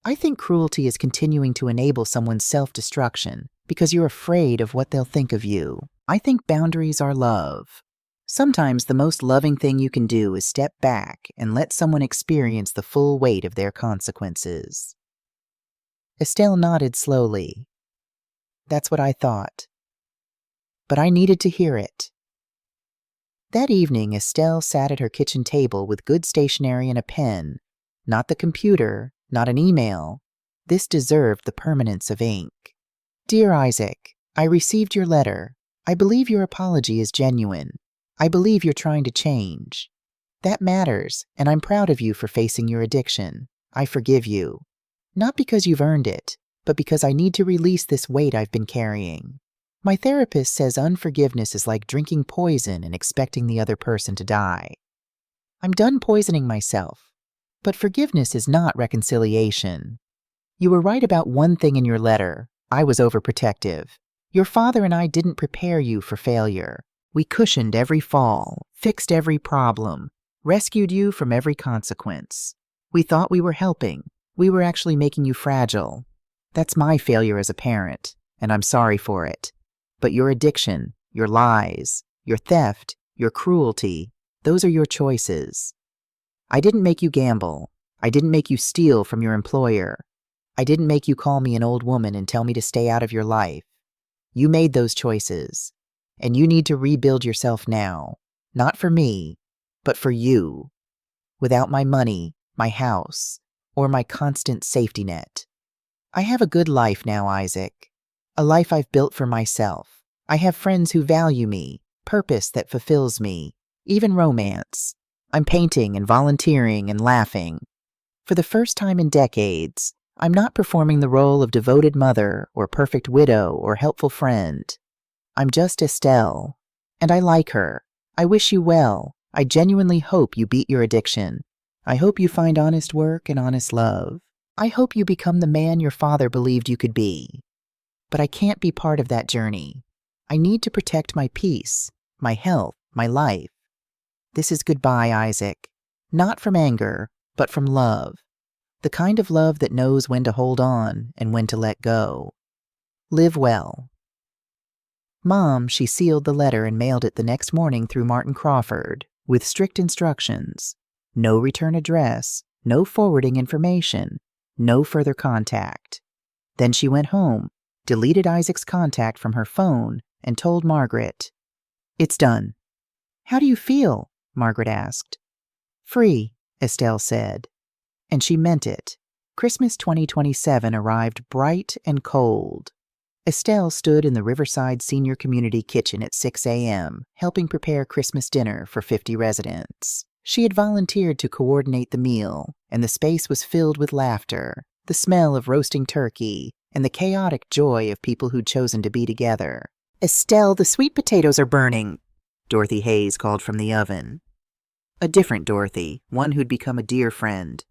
I think cruelty is continuing to enable someone's self-destruction because you're afraid of what they'll think of you. I think boundaries are love. Sometimes the most loving thing you can do is step back and let someone experience the full weight of their consequences. Estelle nodded slowly. That's what I thought. But I needed to hear it. That evening, Estelle sat at her kitchen table with good stationery and a pen. Not the computer, not an email. This deserved the permanence of ink. Dear Isaac, I received your letter. I believe your apology is genuine. I believe you're trying to change. That matters, and I'm proud of you for facing your addiction. I forgive you. Not because you've earned it, but because I need to release this weight I've been carrying. My therapist says unforgiveness is like drinking poison and expecting the other person to die. I'm done poisoning myself. But forgiveness is not reconciliation. You were right about one thing in your letter. I was overprotective. Your father and I didn't prepare you for failure. We cushioned every fall, fixed every problem, rescued you from every consequence. We thought we were helping. We were actually making you fragile. That's my failure as a parent, and I'm sorry for it. But your addiction, your lies, your theft, your cruelty, those are your choices. I didn't make you gamble. I didn't make you steal from your employer. I didn't make you call me an old woman and tell me to stay out of your life. You made those choices, and you need to rebuild yourself now, not for me, but for you, without my money, my house, or my constant safety net. I have a good life now, Isaac, a life I've built for myself. I have friends who value me, purpose that fulfills me, even romance. I'm painting and volunteering and laughing. For the first time in decades, I'm not performing the role of devoted mother or perfect widow or helpful friend. I'm just Estelle, and I like her. I wish you well. I genuinely hope you beat your addiction. I hope you find honest work and honest love. I hope you become the man your father believed you could be. But I can't be part of that journey. I need to protect my peace, my health, my life. This is goodbye, Isaac. Not from anger, but from love. The kind of love that knows when to hold on and when to let go. Live well. Mom, she sealed the letter and mailed it the next morning through Martin Crawford, with strict instructions. No return address, no forwarding information, no further contact. Then she went home, deleted Isaac's contact from her phone, and told Margaret, "It's done." "How do you feel?" Margaret asked. "Free," Estelle said. And she meant it. Christmas 2027 arrived bright and cold. Estelle stood in the Riverside Senior Community Kitchen at 6 a.m., helping prepare Christmas dinner for 50 residents. She had volunteered to coordinate the meal, and the space was filled with laughter, the smell of roasting turkey, and the chaotic joy of people who'd chosen to be together. "Estelle, the sweet potatoes are burning," Dorothy Hayes called from the oven. A different Dorothy, one who'd become a dear friend.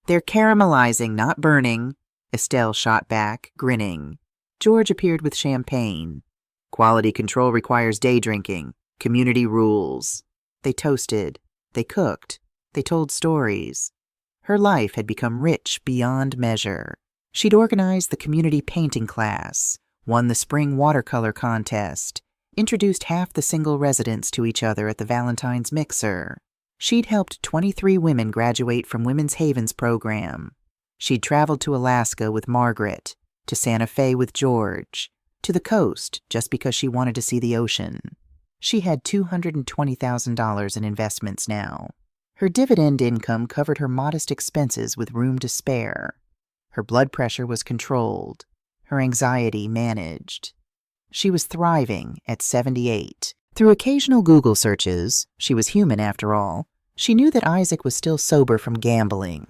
"They're caramelizing, not burning," Estelle shot back, grinning. George appeared with champagne. "Quality control requires day drinking. Community rules." They toasted. They cooked. They told stories. Her life had become rich beyond measure. She'd organized the community painting class, won the spring watercolor contest, introduced half the single residents to each other at the Valentine's Mixer. She'd helped 23 women graduate from Women's Haven's program. She'd traveled to Alaska with Margaret, to Santa Fe with George, to the coast just because she wanted to see the ocean. She had $220,000 in investments now. Her dividend income covered her modest expenses with room to spare. Her blood pressure was controlled, her anxiety managed. She was thriving at 78. Through occasional Google searches, she was human after all, she knew that Isaac was still sober from gambling.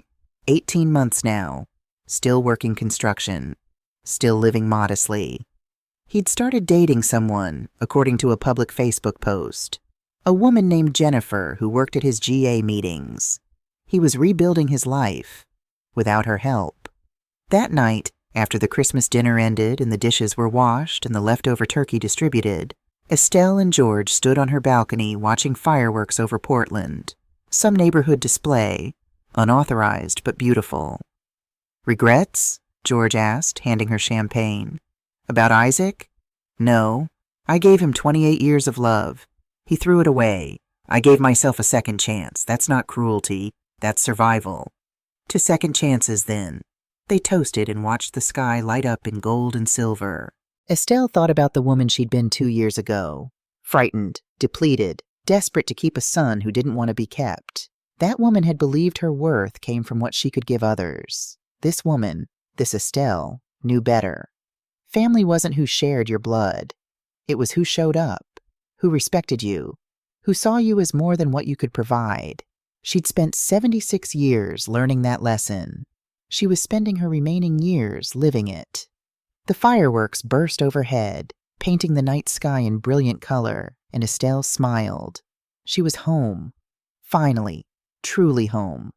18 months now, still working construction, still living modestly. He'd started dating someone, according to a public Facebook post. A woman named Jennifer who worked at his GA meetings. He was rebuilding his life, without her help. That night, after the Christmas dinner ended and the dishes were washed and the leftover turkey distributed, Estelle and George stood on her balcony watching fireworks over Portland. Some neighborhood display, unauthorized but beautiful. "Regrets?" George asked, handing her champagne. "About Isaac?" "No. I gave him 28 years of love. He threw it away. I gave myself a second chance. That's not cruelty. That's survival." "To second chances, then." They toasted and watched the sky light up in gold and silver. Estelle thought about the woman she'd been 2 years ago. Frightened, depleted, desperate to keep a son who didn't want to be kept. That woman had believed her worth came from what she could give others. This woman, this Estelle, knew better. Family wasn't who shared your blood. It was who showed up, who respected you, who saw you as more than what you could provide. She'd spent 76 years learning that lesson. She was spending her remaining years living it. The fireworks burst overhead, painting the night sky in brilliant color, and Estelle smiled. She was home. Finally, truly home.